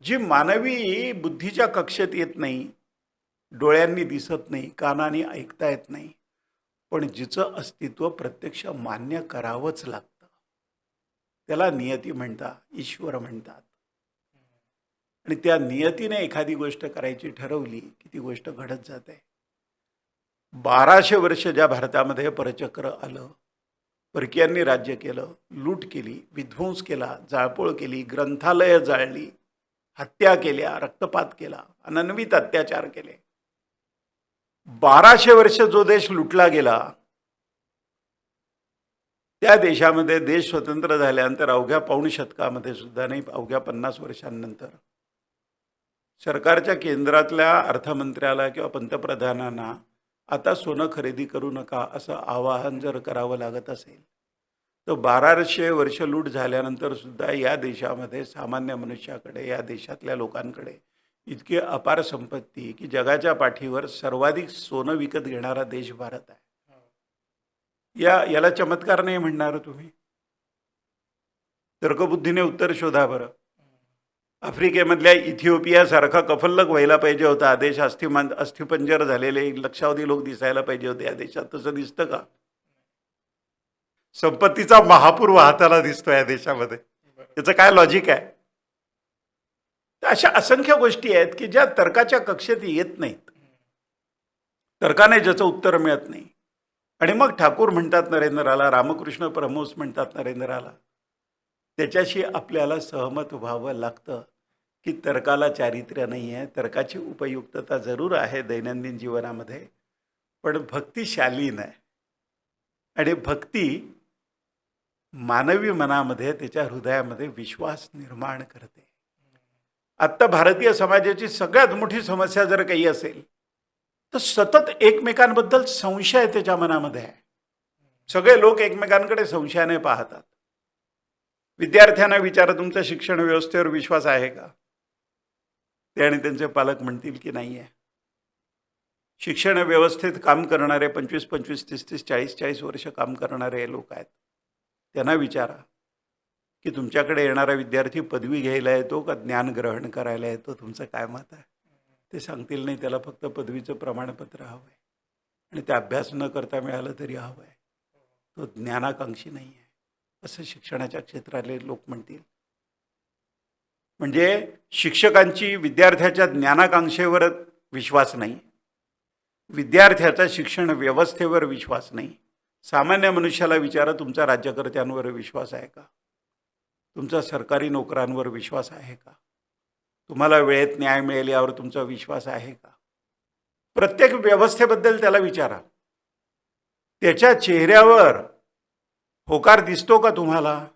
Speaker 1: जी मानवी बुद्धीच्या कक्षेत येत नाही, डोळ्यांनी दिसत नाही, कानाने ऐकता येत नाही, पण जिचं अस्तित्व प्रत्यक्ष मान्य करावंच लागतं. त्याला नियती म्हणतात, ईश्वर म्हणतात. आणि त्या नियतीने एखादी गोष्ट करायची ठरवली की ती गोष्ट घडत जाते. 1200 वर्ष ज्या भारतामध्ये परचक्र आलं, परकीयांनी राज्य केलं, लूट केली, विध्वंस केला, जाळपोळ केली, ग्रंथालय जाळली, हत्या केल्या, रक्तपात केला, अनन्वित अत्याचार केले. 1200 वर्ष जो देश लुटला गेला, त्या देशामध्ये देश स्वतंत्र झाल्यानंतर अवघ्या पाऊण शतकामध्ये सुद्धा नाही, अवघ्या 50 वर्षांनंतर सरकारच्या केंद्रातल्या अर्थमंत्र्याला किंवा पंतप्रधानांना आता सोनं खरेदी करू नका असं आवाहन जर करावं लागत असेल, तर 1200 वर्ष लूट झाल्यानंतर सुद्धा या देशामध्ये सामान्य मनुष्याकडे, या देशातल्या लोकांकडे इतकी अपार संपत्ती की जगाच्या पाठीवर सर्वाधिक सोनं विकत घेणारा देश भारत आहे. याला चमत्कार नाही म्हणणार तुम्ही? तर्कबुद्धीने उत्तर शोधा बरं. आफ्रिकेमधल्या इथिओपियासारखा कफल्लक व्हायला पाहिजे होता हा देश, अस्थिपंजर झालेले लक्षावधी लोक दिसायला पाहिजे होते या देशात. तसं दिसतं का? संपत्तीचा महापूर वाहताना दिसतो या देशामध्ये. त्याचं काय लॉजिक आहे? तर अशा असंख्य गोष्टी आहेत की ज्या तर्काच्या कक्षेत येत नाहीत, तर्काने ज्याचं उत्तर मिळत नाही. आणि मग ठाकूर म्हणतात नरेंद्राला, रामकृष्ण परमहंस म्हणतात नरेंद्राला, त्याच्याशी आपल्याला सहमत व्हावं लागतं की तर्काला चारित्र्य नाही आहे, तर्काची उपयुक्तता जरूर आहे दैनंदिन जीवनामध्ये, पण भक्ती शालीन आहे. आणि भक्ती मानवी मनामध्ये, त्याच्या हृदयामध्ये विश्वास निर्माण करते. आत्ता भारतीय समाजाची सगळ्यात मोठी समस्या जर काही असेल तर सतत एकमेकांबद्दल संशय त्याच्या मनामध्ये आहे. सगळे लोक एकमेकांकडे संशयाने पाहतात. विद्यार्थ्यांना विचारा, तुमच्या शिक्षण व्यवस्थेवर विश्वास आहे का? ते आणि त्यांचे पालक म्हणतील की नाही आहे. शिक्षण व्यवस्थेत काम करणारे 25, 30, 40 वर्ष काम करणारे लोक आहेत, त्यांना विचारा की तुमच्याकडे येणारा विद्यार्थी पदवी घ्यायला येतो का ज्ञान ग्रहण करायला येतो? तुमचं काय मत आहे? ते सांगतील नाही, त्याला फक्त पदवीचं प्रमाणपत्र हवं आहे आणि ते अभ्यास न करता मिळालं तरी हवं आहे, तो ज्ञानाकांक्षी नाही आहे, असं शिक्षणाच्या क्षेत्रातले लोक म्हणतील. म्हणजे शिक्षकांची विद्यार्थ्याच्या ज्ञानाकांक्षेवर विश्वास नाही, विद्यार्थ्याचा शिक्षण व्यवस्थेवर विश्वास नाही. सामान्य मनुष्याला विचारा, तुमचा राज्यकर्त्यांवर विश्वास आहे का? तुमचा सरकारी नोकरांवर विश्वास आहे का? तुम्हाला वेळेत न्याय मिळेल यावर तुमचा विश्वास आहे का? प्रत्येक व्यवस्थेबद्दल त्याला विचारा. त्याच्या चेहऱ्यावर होकार दिसतो का तुम्हाला?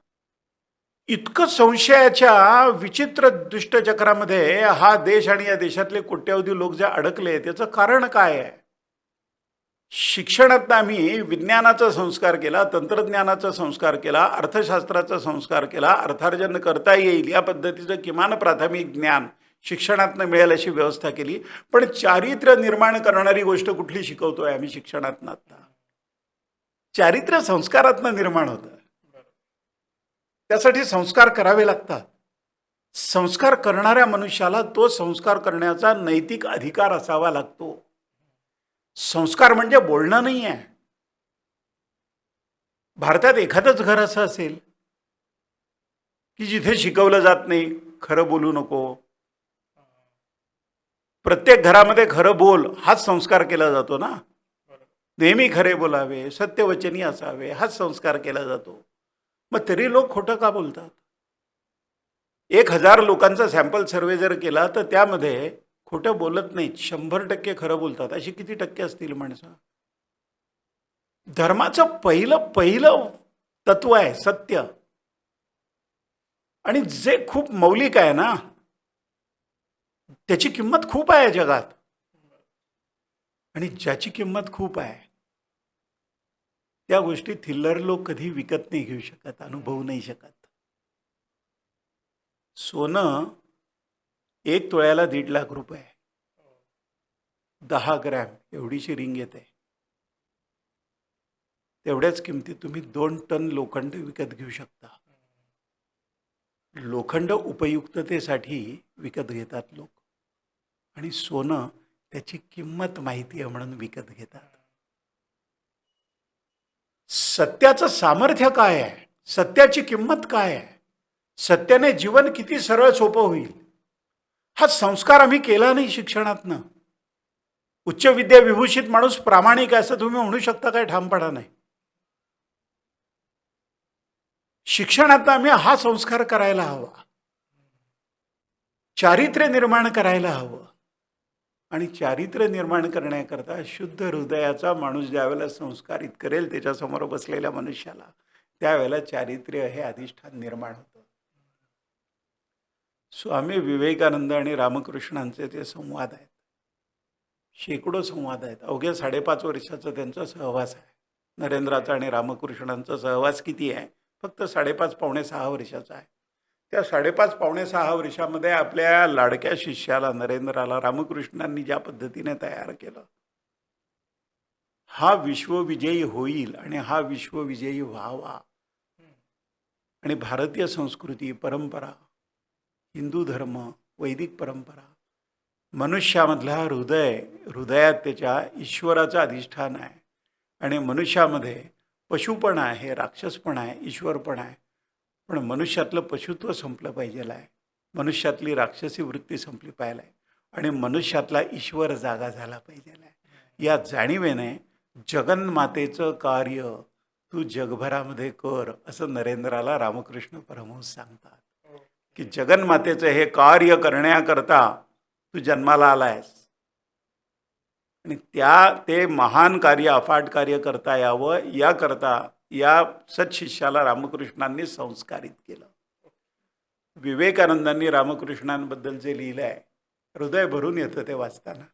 Speaker 1: इतकं संशयाच्या विचित्र दुष्टचक्रामध्ये हा देश आणि या देशातले कोट्यावधी लोक जे अडकले, त्याचं कारण काय आहे? शिक्षणात आम्ही विज्ञानाचा संस्कार केला, तंत्रज्ञानाचा संस्कार केला, अर्थशास्त्राचा संस्कार केला, अर्थार्जन करता येईल या पद्धतीचं किमान प्राथमिक ज्ञान शिक्षणातनं मिळेल अशी व्यवस्था केली. पण चारित्र्य निर्माण करणारी गोष्ट कुठली शिकवतोय आम्ही शिक्षणातनं? आता चारित्र्य संस्कारातनं निर्माण होतं. त्यासाठी संस्कार करावे लागतात. संस्कार करणाऱ्या मनुष्याला तो संस्कार करण्याचा नैतिक अधिकार असावा लागतो. संस्कार म्हणजे बोलणं नाही आहे. भारतात एखादंच घर असं असेल की जिथे शिकवलं जात नाही खरं बोलू नको. प्रत्येक घरामध्ये खरं बोल हाच संस्कार केला जातो ना. नेहमी खरे बोलावे, सत्यवचनी असावे हाच संस्कार केला जातो. मग तरी लोक खोटं का बोलतात? 1000 लोकांचा सॅम्पल सर्वे जर केला तर त्यामध्ये खोटं बोलत नाहीत 100% खरं बोलतात. अशी किती टक्के असतील माणसं? धर्माचं पहिलं तत्व आहे सत्य. आणि जे खूप मौलिक आहे ना, त्याची किंमत खूप आहे जगात. आणि ज्याची किंमत खूप आहे त्या गोष्टी थिल्लर लोक कधी विकत नाही घेऊ शकत, अनुभवू नाही शकत. सोनं 1 तोळ्याला 1.5 लाख रुपये, 10 ग्रॅम एवढीशी रिंग येते. तेवढ्याच किमतीत तुम्ही 2 टन लोखंड विकत घेऊ शकता. लोखंड उपयुक्ततेसाठी विकत घेतात लोक, आणि सोनं त्याची किंमत माहिती आहे म्हणून विकत घेतात. सत्याचं सामर्थ्य काय आहे? सत्याची किंमत काय आहे? सत्याने जीवन किती सरळ सोपं होईल हा संस्कार आम्ही केला नाही शिक्षणातनं. उच्च विद्या विभूषित माणूस प्रामाणिक आहे असं तुम्ही म्हणू शकता काय? ठामपणा नाही. शिक्षणात आम्ही हा संस्कार करायला हवा, चारित्र्य निर्माण करायला हवं. आणि चारित्र्य निर्माण करण्याकरता शुद्ध हृदयाचा माणूस ज्यावेळेला संस्कारित करेल त्याच्यासमोर बसलेल्या मनुष्याला, त्यावेळेला चारित्र्य हे अधिष्ठान निर्माण होतं. स्वामी विवेकानंद आणि रामकृष्णांचे ते संवाद आहेत, शेकडो संवाद आहेत. अवघ्या 5.5 वर्षाचा त्यांचा सहवास आहे. नरेंद्राचा आणि रामकृष्णांचा सहवास किती आहे? फक्त 5.5 पावणे 6 वर्षाचा आहे. त्या 5.5 पावणे 6 वर्षामध्ये आपल्या लाडक्या शिष्याला नरेंद्राला रामकृष्णांनी ज्या पद्धतीने तयार केलं, हा विश्वविजयी होईल आणि हा विश्वविजयी व्हावा. आणि भारतीय संस्कृती, परंपरा, हिंदू धर्म, वैदिक परंपरा, मनुष्यामधला हृदयात त्याच्या ईश्वराचं अधिष्ठान आहे. आणि मनुष्यामध्ये पशुपण आहे, राक्षसपण आहे, ईश्वरपण आहे. पण मनुष्यातलं पशुत्व संपलं पाहिजे आहे, मनुष्यातली राक्षसी वृत्ती संपली पाहिजे आहे, आणि मनुष्यातला ईश्वर जागा झाला पाहिजे आहे. या जाणीवेने जगन्मातेचं कार्य तू जगभरामध्ये कर असं नरेंद्राला रामकृष्ण परमहंस सांगतात. की जगन्मातेचं हे कार्य करण्याकरता तू जन्माला आलायस, आणि ते महान कार्य, अफाट कार्य करता यावं याकरता या सत्शिष्याला रामकृष्णांनी संस्कारित केलं. विवेकानंदांनी रामकृष्णांबद्दल जे लिहिलं आहे, हृदय भरून येतं ते वाचताना,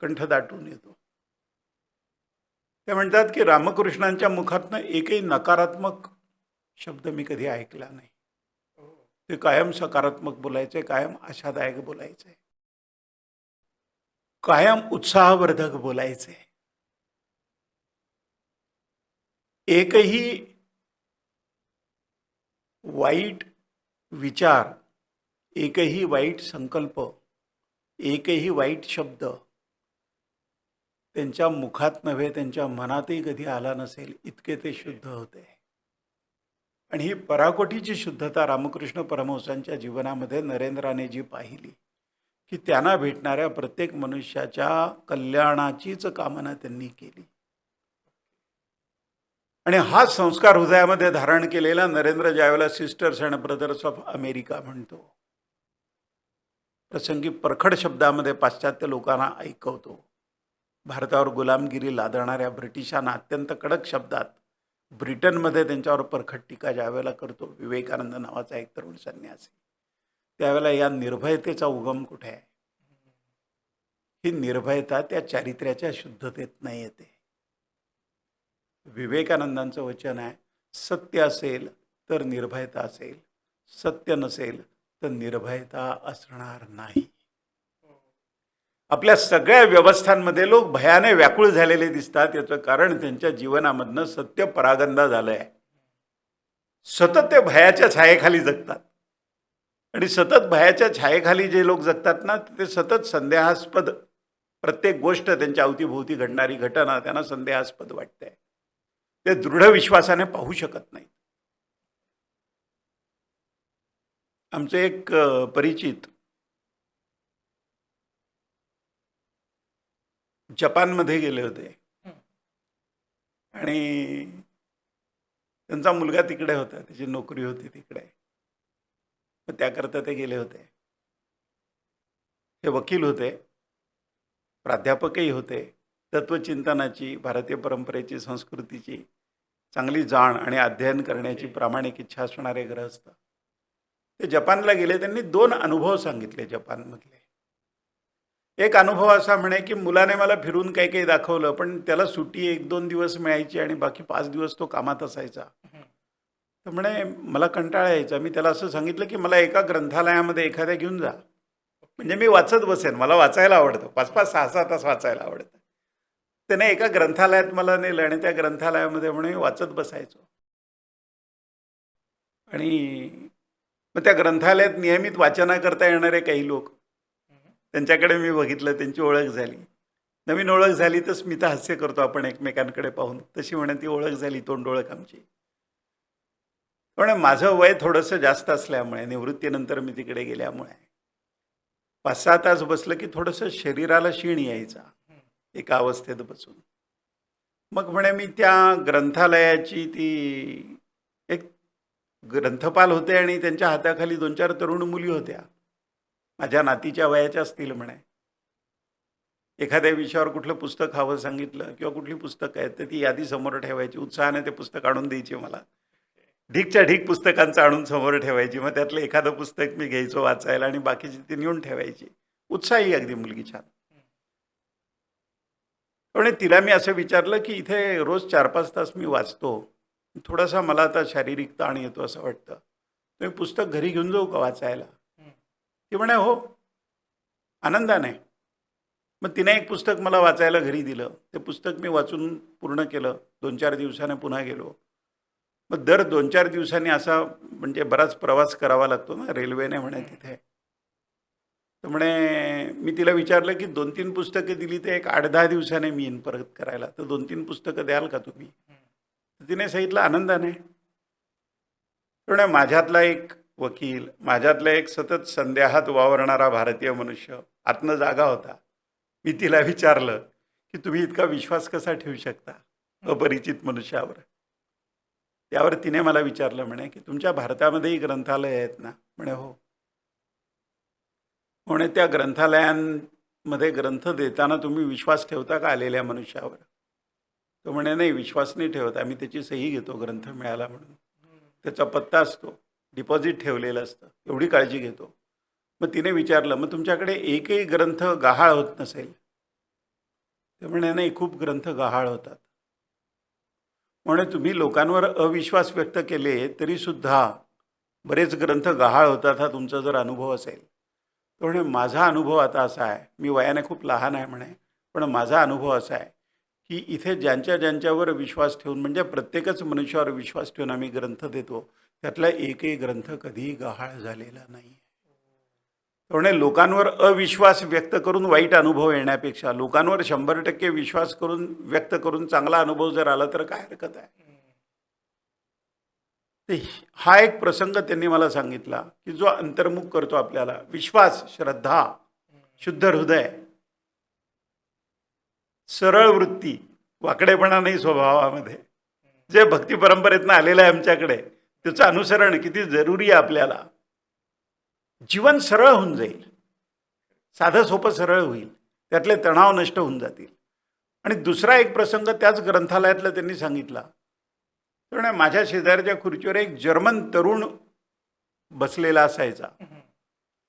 Speaker 1: कंठ दाटून येतो. ते म्हणतात की रामकृष्णांच्या मुखातनं एकही नकारात्मक शब्द मी कधी ऐकला नाही. ते कायम सकारात्मक बोलायचे, कायम आशादायक बोलायचे, कायम उत्साहवर्धक बोलायचे. एकही वाईट विचार, एकही वाईट संकल्प, एकही वाईट शब्द त्यांच्या मुखात नव्हे त्यांच्या मनातही कधी आला नसेल, इतके ते शुद्ध होते. आणि ही पराकोटीची शुद्धता रामकृष्ण परमहंसांच्या जीवनामध्ये नरेंद्राने जी पाहिली, की त्यांना भेटणाऱ्या प्रत्येक मनुष्याच्या कल्याणाचीच कामना त्यांनी केली. आणि हा संस्कार हृदयामध्ये धारण केलेला नरेंद्र ज्यावेळेला sisters and brothers of America म्हणतो, प्रसंगी परखड शब्दामध्ये पाश्चात्य लोकांना ऐकवतो. भारतावर गुलामगिरी लादणाऱ्या ब्रिटिशांना अत्यंत कडक शब्दात ब्रिटनमध्ये त्यांच्यावर परखड टीका ज्यावेळेला करतो विवेकानंद नावाचा एक तरुण संन्यासी, त्यावेळेला या निर्भयतेचा उगम कुठे आहे? ही निर्भयता त्या चारित्र्याच्या शुद्धतेत नाही येते. विवेकानंदांचं वचन आहे, सत्य असेल तर निर्भयता असेल, सत्य नसेल तर निर्भयता असणार नाही. आपल्या सगळ्या व्यवस्थांमध्ये लोक भयाने व्याकुळ झालेले दिसतात. याचं कारण त्यांच्या जीवनामधनं सत्य परागंदा झालंय. सतत ते भयाच्या छायेखाली जगतात आणि सतत भयाच्या छायेखाली जे लोक जगतात ना, ते सतत संदेहास्पद प्रत्येक गोष्ट त्यांच्या अवतीभोवती घडणारी घटना त्यांना संदेहास्पद वाटते. ते दृढ विश्वासाने पाहू शकत नाही. आमचे एक परिचित जपानमध्ये गेले होते आणि त्यांचा मुलगा तिकडे होता, त्याची नोकरी होती तिकडे, तर त्याकरता ते गेले होते. हे वकील होते, प्राध्यापकही होते. तत्वचिंतनाची, भारतीय परंपरेची, संस्कृतीची चांगली जाण आणि अध्ययन करण्याची प्रामाणिक इच्छा असणारे गृहस्थ. ते जपानला गेले. त्यांनी 2 अनुभव सांगितले जपानमधले. एक अनुभव असा म्हणे की मुलाने मला फिरून काही काही दाखवलं, पण त्याला सुट्टी 1-2 दिवस मिळायची आणि बाकी 5 दिवस तो कामात असायचा. तर म्हणे मला कंटाळा यायचा. मी त्याला असं सांगितलं की मला एका ग्रंथालयामध्ये एखाद्या घेऊन जा, म्हणजे मी वाचत बसेन. मला वाचायला आवडतं, 5-5, 6-6 तास वाचायला आवडतं. त्याने एका ग्रंथालयात मला नेलं आणि त्या ग्रंथालयामध्ये म्हणे मी वाचत बसायचो. आणि मग त्या ग्रंथालयात नियमित वाचना करता येणारे काही लोक, त्यांच्याकडे मी बघितलं, त्यांची ओळख झाली. नवीन ओळख झाली तर स्मिता हास्य करतो आपण एकमेकांकडे पाहून, तशी म्हणे ती ओळख झाली, तोंड ओळख आमची. पण माझं वय थोडंसं जास्त असल्यामुळे, निवृत्तीनंतर मी तिकडे गेल्यामुळे 5-6 तास बसलं की थोडंसं शरीराला शीण यायचा एका अवस्थेत बसून. मग म्हणे मी त्या ग्रंथालयाची ती एक ग्रंथपाल होते आणि त्यांच्या हाताखाली 2-4 तरुण मुली होत्या, माझ्या नातीच्या वयाच्या असतील म्हणे. एखाद्या विषयावर कुठलं पुस्तक हवं सांगितलं किंवा कुठली पुस्तकं आहेत तर ती यादी समोर ठेवायची, उत्साहाने ते पुस्तक आणून द्यायची मला. ढीकच्या ढीक पुस्तकांचं आणून समोर ठेवायची. मग त्यातलं एखादं पुस्तक मी घ्यायचो वाचायला आणि बाकीची ती नेऊन ठेवायची. उत्साही अगदी मुलगी, छान. पण तिला मी असं विचारलं की इथे रोज 4-5 तास मी वाचतो, थोडासा मला आता शारीरिक ताण येतो असं वाटतं, तुम्ही पुस्तक घरी घेऊन जाऊ का वाचायला? ती म्हणे हो, आनंदाने. मग तिने एक पुस्तक मला वाचायला घरी दिलं. ते पुस्तक मी वाचून पूर्ण केलं. 2-4 दिवसाने पुन्हा गेलो. मग दर 2-4 दिवसांनी असा म्हणजे बराच प्रवास करावा लागतो ना रेल्वेने म्हणे तिथे. तर म्हणे मी तिला विचारलं की 2-3 पुस्तकं दिली तर एक 8-10 दिवसाने मी येईन परत करायला, तर 2-3 पुस्तकं द्याल का तुम्ही? तर तिने सांगितलं आनंदाने. पण माझ्यातला एक वकील, माझ्यातला एक सतत संदेहात वावरणारा भारतीय मनुष्य आतनं जागा होता. मी तिला विचारलं की तुम्ही इतका विश्वास कसा ठेवू शकता अपरिचित मनुष्यावर? त्यावर तिने मला विचारलं म्हणे की तुमच्या भारतामध्येही ग्रंथालय आहेत ना? म्हणे हो. म्हणे त्या ग्रंथालयांमध्ये ग्रंथ देताना तुम्ही विश्वास ठेवता का आलेल्या मनुष्यावर? तो म्हणे नाही, विश्वास नाही ठेवत, आम्ही त्याची सही घेतो ग्रंथ मिळाला म्हणून, त्याचा पत्ता असतो, डिपॉझिट ठेवलेलं असतं, एवढी काळजी घेतो. मग तिने विचारलं मग तुमच्याकडे एकही ग्रंथ गहाळ होत नसेल? ते म्हणे नाही, खूप ग्रंथ गहाळ होतात. म्हणे तुम्ही लोकांवर अविश्वास व्यक्त केले तरीसुद्धा बरेच ग्रंथ गहाळ होतात, हा तुमचा जर अनुभव असेल. तो म्हणे माझा अनुभव आता असा आहे, मी वयाने खूप लहान आहे म्हणे, पण माझा अनुभव असा आहे की इथे ज्यांच्यावर विश्वास ठेवून, म्हणजे प्रत्येकच मनुष्यावर विश्वास ठेवून आम्ही ग्रंथ देतो, त्यातला एकही ग्रंथ कधीही गहाळ झालेला नाही. त्यामुळे लोकांवर अविश्वास व्यक्त करून वाईट अनुभव येण्यापेक्षा लोकांवर 100% विश्वास करून व्यक्त करून चांगला अनुभव जर आला तर काय हरकत आहे? हा एक प्रसंग त्यांनी मला सांगितला की जो अंतर्मुख करतो आपल्याला, विश्वास, श्रद्धा, शुद्ध हृदय, सरळ वृत्ती, वाकडेपणा नाही स्वभावामध्ये, जे भक्ती परंपरेतनं आलेलं आहे आमच्याकडे, त्याचं अनुसरण किती जरुरी आहे आपल्याला. जीवन सरळ होऊन जाईल. साधं सोपं सरळ होईल, त्यातले तणाव नष्ट होऊन जातील. आणि दुसरा एक प्रसंग त्याच ग्रंथालयातला त्यांनी सांगितला. तर म्हणे, माझ्या शेजारच्या खुर्चीवर एक जर्मन तरुण बसलेला असायचा.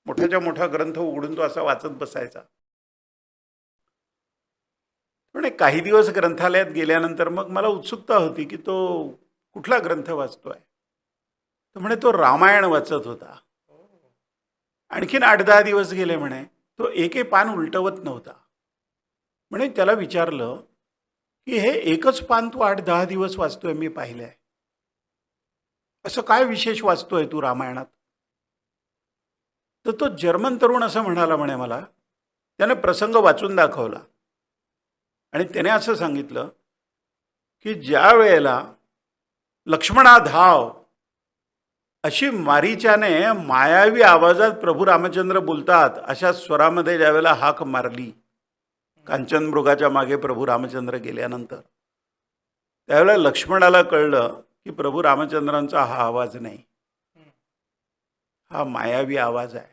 Speaker 1: मोठ्याच्या मोठा ग्रंथ उघडून तो असा वाचत बसायचा. म्हणे, काही दिवस ग्रंथालयात गेल्यानंतर मग मला उत्सुकता होती की तो कुठला ग्रंथ वाचतोय. तर म्हणे तो रामायण वाचत होता. आणखीन 8-10 दिवस गेले. म्हणे तो एकही पान उलटवत नव्हता. म्हणे त्याला विचारलं की हे एकच पान तू 8-10 दिवस वाचतोय, मी पाहिलंय, असं काय विशेष वाचतोय तू रामायणात? तर तो जर्मन तरुण असं म्हणाला, म्हणे मला, त्याने प्रसंग वाचून दाखवला आणि त्याने असं सांगितलं की ज्या वेळेला लक्ष्मणा धाव अशी मारीच्याने मायावी आवाजात प्रभू रामचंद्र बोलतात अशा स्वरामध्ये ज्यावेळेला हाक मारली कांचन मृगाच्या मागे प्रभू रामचंद्र गेल्यानंतर, त्यावेळेला लक्ष्मणाला कळलं की प्रभू रामचंद्रांचा हा आवाज नाही, हा मायावी आवाज आहे.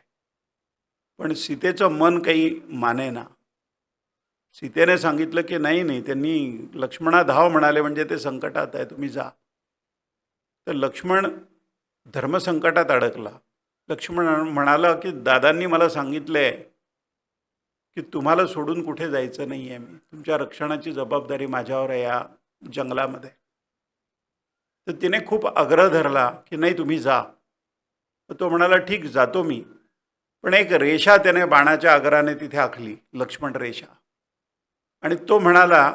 Speaker 1: पण सीतेचं मन काही मानेना. सीतेने सांगितलं की नाही नाही, त्यांनी लक्ष्मणा धाव म्हणाले म्हणजे ते संकटात आहे, तुम्ही जा. तर लक्ष्मण धर्मसंकटात अडकला. लक्ष्मण म्हणाला की दादांनी मला सांगितलंय की तुम्हाला सोडून कुठे जायचं नाही आहे, मी तुमच्या रक्षणाची जबाबदारी माझ्यावर आहे या जंगलामध्ये. तर तिने खूप आग्रह धरला की नाही तुम्ही जा. तर तो म्हणाला ठीक जातो मी. पण एक रेषा त्याने बाणाच्या आग्रहाने तिथे आखली, लक्ष्मण रेषा. आणि तो म्हणाला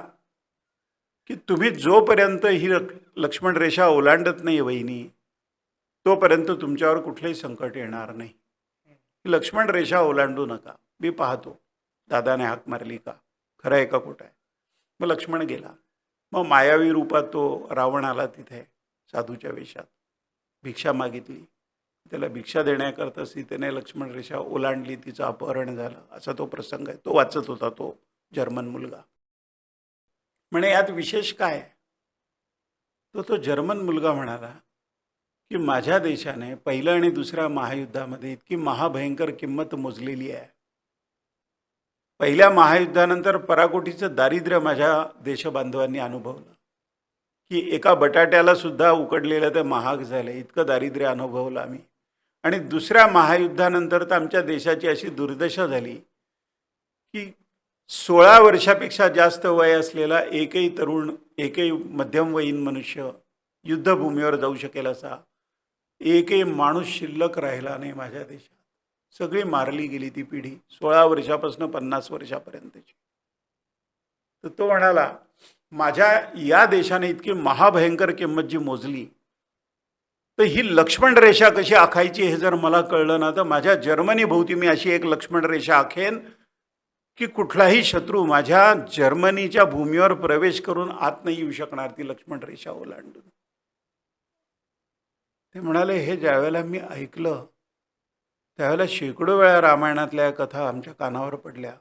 Speaker 1: की तुम्ही जोपर्यंत ही लक्ष्मण रेषा ओलांडत नाही वहिनी, तोपर्यंत तुमच्यावर कुठलंही संकट येणार नाही. ही लक्ष्मण रेषा ओलांडू नका, मी पाहतो दादाने हाक मारली का, खरं आहे का खोटं आहे. मग लक्ष्मण गेला. मग मायावी रूपात तो रावण आला तिथे साधूच्या वेशात, भिक्षा मागितली. त्याला भिक्षा देण्याकरता सीतेने लक्ष्मण रेषा ओलांडली, तिचं अपहरण झालं. असा तो प्रसंग आहे. तो वाचत होता तो जर्मन मुलगा. म्हणे यात विशेष काय आहे? तो जर्मन मुलगा म्हणाला की माझ्या देशाने पहिल्या आणि दुसऱ्या महायुद्धामध्ये इतकी महाभयंकर किंमत मोजलेली आहे. पहिल्या महायुद्धानंतर पराकोटीचं दारिद्र्य माझ्या देशबांधवांनी अनुभवलं की एका बटाट्याला सुद्धा उकडलेलं ते महाग झालं, इतकं दारिद्र्य अनुभवलं आम्ही. आणि दुसऱ्या महायुद्धानंतर तर आमच्या देशाची अशी दुर्दशा झाली की 16 वर्षापेक्षा जास्त वय असलेला एकही तरुण, एकही मध्यमवयीन मनुष्य युद्धभूमीवर जाऊ शकेल असा एकही माणूस शिल्लक राहिला नाही माझ्या देशात. सगळी मारली गेली ती पिढी 16 वर्षापासून 50 वर्षापर्यंतची. तर तो म्हणाला माझ्या या देशाने इतकी महाभयंकर किंमत जी मोजली, तर ही लक्ष्मण रेषा कशी आखायची हे जर मला कळलं ना, तर माझ्या जर्मनी भोवती मी अशी एक लक्ष्मण रेषा आखेन की कुठलाही शत्रू माझ्या जर्मनीच्या भूमीवर प्रवेश करून आत नाही येऊ शकणार ती लक्ष्मण रेषा ओलांडून. ते म्हणाले हे ज्यावेळेला मी ऐकलं त्यावेळेला शेकडो वेळा रामायणातल्या कथा आमच्या कानावर पडल्या,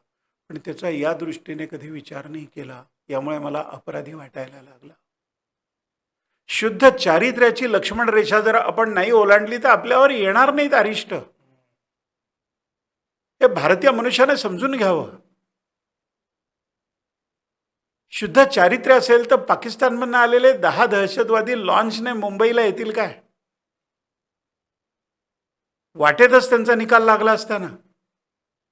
Speaker 1: पण त्याचा या दृष्टीने कधी विचार नाही केला. यामुळे मला अपराधी वाटायला लागला. शुद्ध चारित्र्याची लक्ष्मण रेषा जर आपण नाही ओलांडली तर आपल्यावर येणार नाहीत अरिष्ट. हे भारतीय मनुष्याने समजून घ्यावं. शुद्ध चारित्र्य असेल तर पाकिस्तानमधून आलेले 10 दहशतवादी लॉन्चने मुंबईला येतील काय? वाटेतच त्यांचा निकाल लागला असताना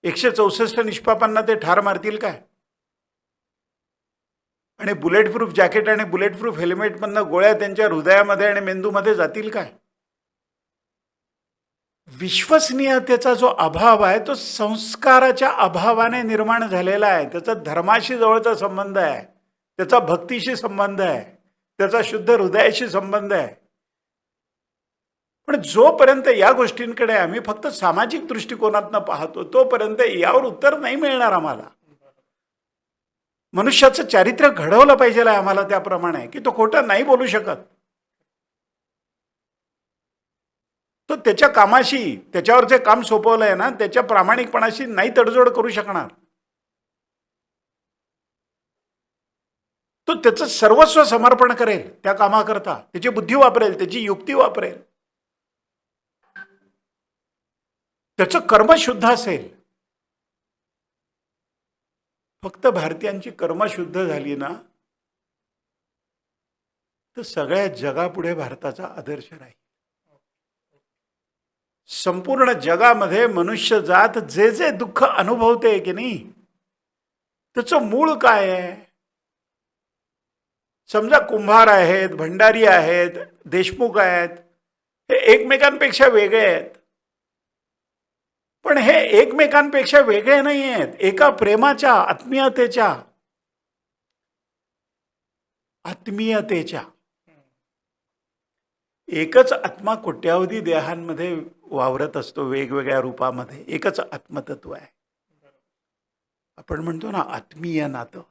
Speaker 1: 164 निष्पापांना ते ठार मारतील काय? आणि बुलेट प्रूफ जॅकेट आणि बुलेट प्रूफ हेल्मेटमधनं गोळ्या त्यांच्या हृदयामध्ये आणि मेंदूमध्ये जातील काय? विश्वसनीयतेचा जो अभाव आहे तो संस्काराच्या अभावाने निर्माण झालेला आहे. त्याचा धर्माशी जवळचा संबंध आहे, त्याचा भक्तीशी संबंध आहे, त्याचा शुद्ध हृदयाशी संबंध आहे. पण जोपर्यंत या गोष्टींकडे आम्ही फक्त सामाजिक दृष्टिकोनातनं पाहतो तोपर्यंत यावर उत्तर नाही मिळणार आम्हाला. मनुष्याचं चारित्र्य घडवलं पाहिजे आम्हाला त्याप्रमाणे की तो खोटं नाही बोलू शकत. तो त्याच्या कामाशी, त्याच्यावर जे काम सोपवलंय ना त्याच्या प्रामाणिकपणाशी नाही तडजोड करू शकणार. तो त्याचं सर्वस्व समर्पण करेल त्या कामाकरता, त्याची बुद्धी वापरेल, त्याची युक्ती वापरेल, त्याचं कर्म शुद्ध असेल. फक्त भारतीयांची कर्म शुद्ध झाली ना तर सगळ्या जगापुढे भारताचा आदर्श राहील. संपूर्ण जगामध्ये मनुष्य जात जे जे दुःख अनुभवते की नाही त्याचं मूळ काय आहे? समजा कुंभार आहेत, भंडारी आहेत, देशमुख आहेत, हे एकमेकांपेक्षा वेगळे आहेत. पण हे एकमेकांपेक्षा वेगळे नाही आहेत. एका प्रेमाच्या, आत्मीयतेच्या एकच आत्मा कोट्यावधी देहांमध्ये वावरत असतो, वेगवेगळ्या रूपामध्ये. एकच आत्मतत्व आहे. आपण म्हणतो ना आत्मीय नातं.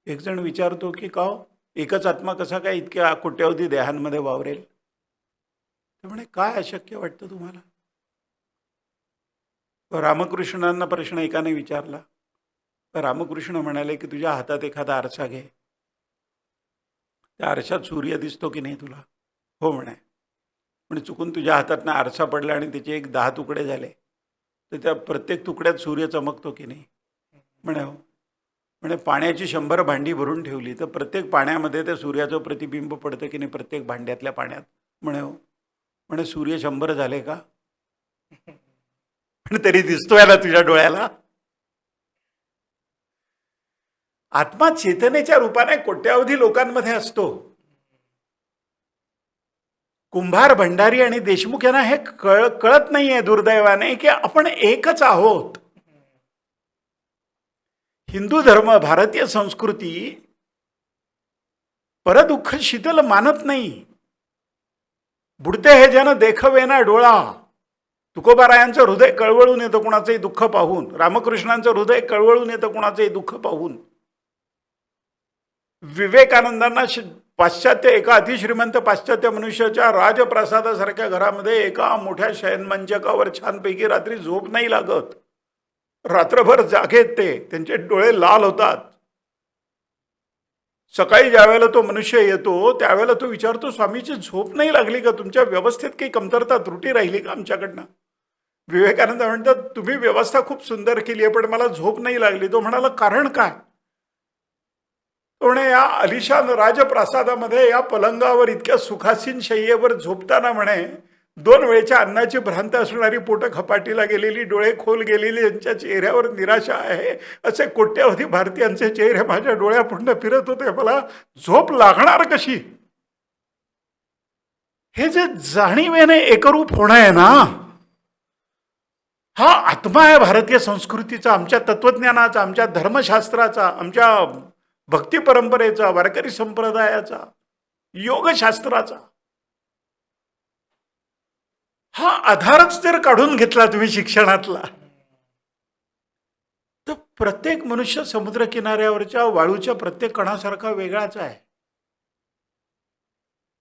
Speaker 1: एक जण विचारतो की का हो, एकच आत्मा कसा काय इतक्या कोट्यावधी देहांमध्ये वावरेल? ते म्हणे काय अशक्य वाटतं तुम्हाला? रामकृष्णांना प्रश्न एकाने विचारला. रामकृष्ण म्हणाले की तुझ्या हातात एखादा आरसा घे, त्या आरशात सूर्य दिसतो की नाही तुला? हो म्हणे. म्हणजे चुकून तुझ्या हातातनं आरसा पडला आणि त्याचे एक 10 तुकडे झाले तर त्या प्रत्येक तुकड्यात सूर्य चमकतो की नाही? म्हणे हो. म्हणे पाण्याची 100 भांडी भरून ठेवली तर प्रत्येक पाण्यामध्ये त्या सूर्याचं प्रतिबिंब पडतं की नाही प्रत्येक भांड्यातल्या पाण्यात? म्हणे हो. म्हणे सूर्य 100 झाले का? पण तरी दिसतोय ना तुझ्या डोळ्याला? आत्मा चेतनेच्या रूपाने कोट्यावधी लोकांमध्ये असतो. कुंभार, भंडारी आणि देशमुख यांना हे कळत नाहीये दुर्दैवाने की आपण एकच आहोत. हिंदू धर्म, भारतीय संस्कृती परदुःख शीतल मानत नाही. बुडते हे जन देखवे ना डोळा. तुकोबारायांचं हृदय कळवळून येतं कुणाचंही दुःख पाहून. रामकृष्णांचं हृदय कळवळून येतं कुणाचंही दुःख पाहून. विवेकानंदांना पाश्चात्य एका अतिश्रीमंत पाश्चात्य मनुष्याच्या राजप्रासादासारख्या घरामध्ये एका मोठ्या शयनमंचकावर छानपैकी रात्री झोप नाही लागत. रात्रभर जागेत त्यांचे डोळे लाल होतात. सकाळी ज्या वेळेला तो मनुष्य येतो त्यावेळेला तो विचारतो, स्वामीची झोप नाही लागली का? तुमच्या व्यवस्थेत काही कमतरता त्रुटी राहिली का आमच्याकडनं? विवेकानंद म्हणतात, तुम्ही व्यवस्था खूप सुंदर केली आहे पण मला झोप नाही लागली. तो म्हणाला, कारण काय? तो म्हणे, या अलिशान राजप्रासादामध्ये या पलंगावर इतक्या सुखासीन शय्येवर झोपताना म्हणे 2 वेळेच्या अन्नाची भ्रांत असणारी पोटं खपाटीला गेलेली, डोळे खोल गेलेली, यांच्या चेहऱ्यावर निराशा आहे असे कोट्यावधी भारतीयांचे चेहरे माझ्या डोळ्यापुढे फिरत होते. मला झोप लागणार कशी? हे जे जाणीवेने एकरूप होणं आहे ना, हा आत्मा आहे भारतीय संस्कृतीचा, आमच्या तत्वज्ञानाचा, आमच्या धर्मशास्त्राचा, आमच्या भक्ती परंपरेचा, वारकरी संप्रदायाचा, योगशास्त्राचा. हा आधारच जर काढून घेतला तुम्ही शिक्षणातला तर प्रत्येक मनुष्य समुद्र किनाऱ्यावरच्या वाळूच्या प्रत्येक कणासारखा वेगळाच आहे.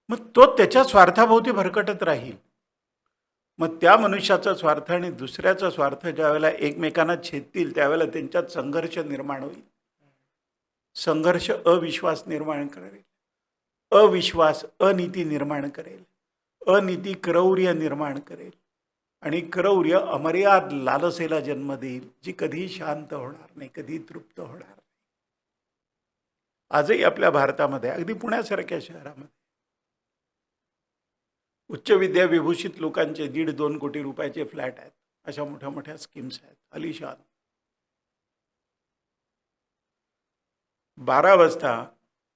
Speaker 1: मग तो त्याच्या स्वार्थाभोवती भरकटत राहील. मग त्या मनुष्याचा स्वार्थ आणि दुसऱ्याचा स्वार्थ ज्या वेळेला एकमेकांना छेदतील त्यावेळेला त्यांच्यात संघर्ष निर्माण होईल. संघर्ष अविश्वास निर्माण करेल, अविश्वास अनीती निर्माण करेल, अनीती क्रौर्य निर्माण करेल आणि क्रौर्य अमर्याद लालसेला जन्म देईल, जी कधी शांत होणार नाही, कधी तृप्त होणार नाही. आजही आपल्या भारतामध्ये अगदी पुण्यासारख्या शहरामध्ये उच्च विद्या विभूषित लोकांचे 1.5-2 कोटी रुपयाचे फ्लॅट आहेत. अशा मोठ्या मोठ्या स्कीम्स आहेत अलिशान. 12 वाजता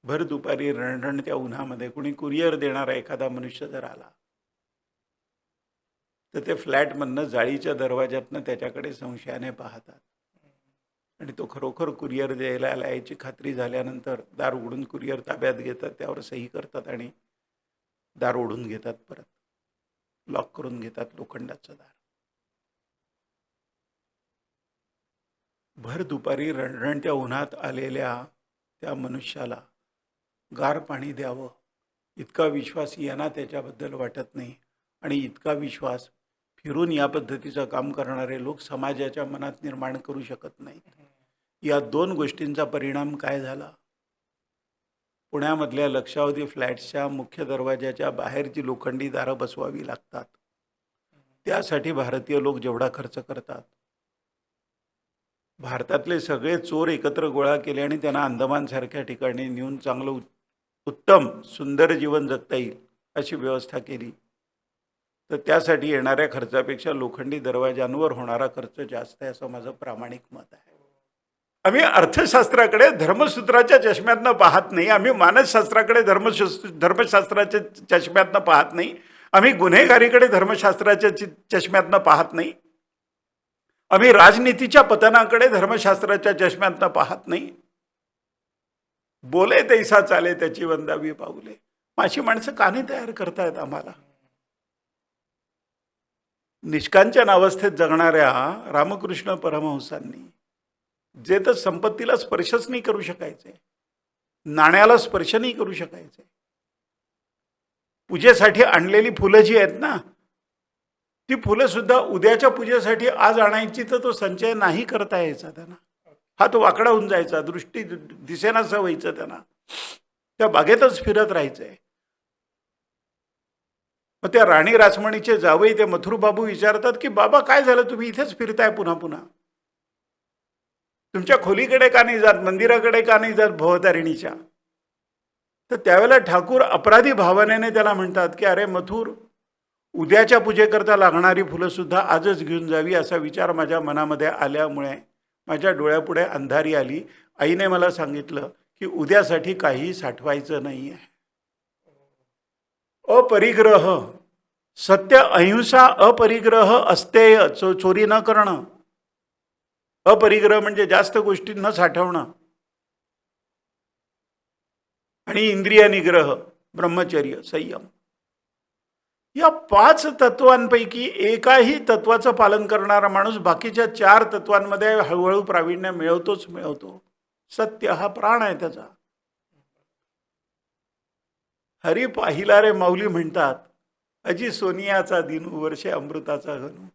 Speaker 1: भर दुपारी रणरणत्या उन्हामध्ये कुणी कुरिअर देणारा एखादा मनुष्य जर आला तर ते फ्लॅटमधनं जाळीच्या दरवाज्यातनं त्याच्याकडे संशयाने पाहतात आणि तो खरोखर कुरिअर द्यायला आला याची खात्री झाल्यानंतर दार उघडून कुरिअर ताब्यात घेतात, त्यावर सही करतात आणि दार ओढून घेतात, परत लॉक करून घेतात लोखंडाचं दार. भर दुपारी रणरणत्या उन्हात आलेल्या त्या मनुष्याला गार पाणी द्यावं इतका विश्वास यांना त्याच्याबद्दल वाटत नाही. आणि इतका विश्वास फिरून या पद्धतीचं काम करणारे लोक समाजाच्या मनात निर्माण करू शकत नाहीत. या 2 गोष्टींचा परिणाम काय झाला? पुण्यामधल्या लक्षावधी फ्लॅट्सच्या मुख्य दरवाजाच्या बाहेरची लोखंडी दारं बसवावी लागतात. त्यासाठी भारतीय लोक जेवढा खर्च करतात भारतातले सगळे चोर एकत्र गोळा केले आणि त्यांना अंदमानसारख्या ठिकाणी नेऊन चांगलं उत्तम सुंदर जीवन जगता येईल अशी व्यवस्था केली. तर त्यासाठी येणाऱ्या खर्चापेक्षा लोखंडी दरवाजांवर होणारा खर्च जास्त आहे असं माझं प्रामाणिक मत आहे. आम्ही अर्थशास्त्राकडे धर्मसूत्राच्या चष्म्यातनं पाहत नाही. आम्ही मानसशास्त्राकडे धर्मशास्त्राच्या चष्म्यातनं पाहत नाही. आम्ही गुन्हेगारीकडे धर्मशास्त्राच्या चष्म्यातनं पाहत नाही. आम्ही राजनीतीच्या पतनाकडे धर्मशास्त्राच्या चष्म्यातनं पाहत नाही. बोले तैसा चाले त्याची वंदावी पाऊले. अशी माणसं का नाही तयार करतायत आम्हाला? निष्कांचन अवस्थेत जगणाऱ्या रामकृष्ण परमहंसांनी जे तर संपत्तीला स्पर्शच नाही करू शकायचे, नाण्याला स्पर्श नाही करू शकायचे, पूजेसाठी आणलेली फुलं जी आहेत ना, ती फुलं सुद्धा उद्याच्या पूजेसाठी आज आणायची तर तो संचय नाही करता यायचा त्यांना. हात वाकडा होऊन जायचा, दृष्टी दिसेनासं व्हायचं त्यांना. त्या बागेतच फिरत राहायचंय. मग त्या राणी रासमणीचे जावई ते मथुरबाबू विचारतात की बाबा काय झालं, तुम्ही इथेच फिरताय पुन्हा पुन्हा, तुमच्या खोलीकडे का नाही जात, मंदिराकडे का नाही जात भवतारिणीच्या? तर त्यावेळेला ठाकूर अपराधी भावनेने त्याला म्हणतात की अरे मथुर, उद्याच्या पूजेकरता लागणारी फुलं सुद्धा आजच घेऊन जावी असा विचार माझ्या मनामध्ये आल्यामुळे माझ्या डोळ्यापुढे अंधारी आली. आईने मला सांगितलं की उद्यासाठी काही साठवायचं नाही आहे. अपरिग्रह, सत्य अहिंसा अपरिग्रह अस्तेय, चोरी न करणं. अपरिग्रह म्हणजे जास्त गोष्टी न साठवणं. आणि इंद्रिय निग्रह, ब्रह्मचर्य, संयम. या 5 तत्वांपैकी एकाही तत्वाचं पालन करणारा माणूस बाकीच्या 4 तत्वांमध्ये हळूहळू प्रावीण्य मिळवतो. सत्य हा प्राण आहे त्याचा. हरी पाहिला रे माऊली म्हणतात, अजी सोनियाचा दिनू वर्षे अमृताचा घन.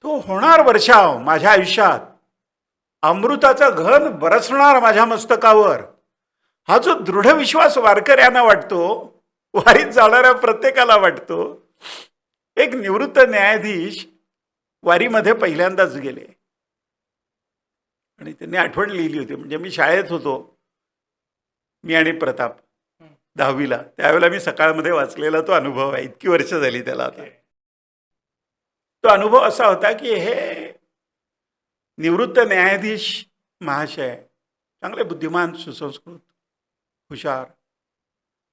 Speaker 1: तो होणार वर्षाव माझ्या आयुष्यात, अमृताचा घन बरसणार माझ्या मस्तकावर. हा जो दृढ विश्वास वारकऱ्यांना वाटतो, वारीत जाणाऱ्या प्रत्येकाला वाटतो. एक निवृत्त न्यायाधीश वारीमध्ये पहिल्यांदाच गेले आणि त्यांनी आठवण लिहिली होती. म्हणजे मी शाळेत होतो, मी आणि प्रताप 10वीला. त्यावेळेला मी सकाळमध्ये वाचलेला तो अनुभव आहे. इतकी वर्ष झाली त्याला आता. तो अनुभव असा होता की हे निवृत्त न्यायाधीश महाशय चांगले बुद्धिमान, सुसंस्कृत, हुशार.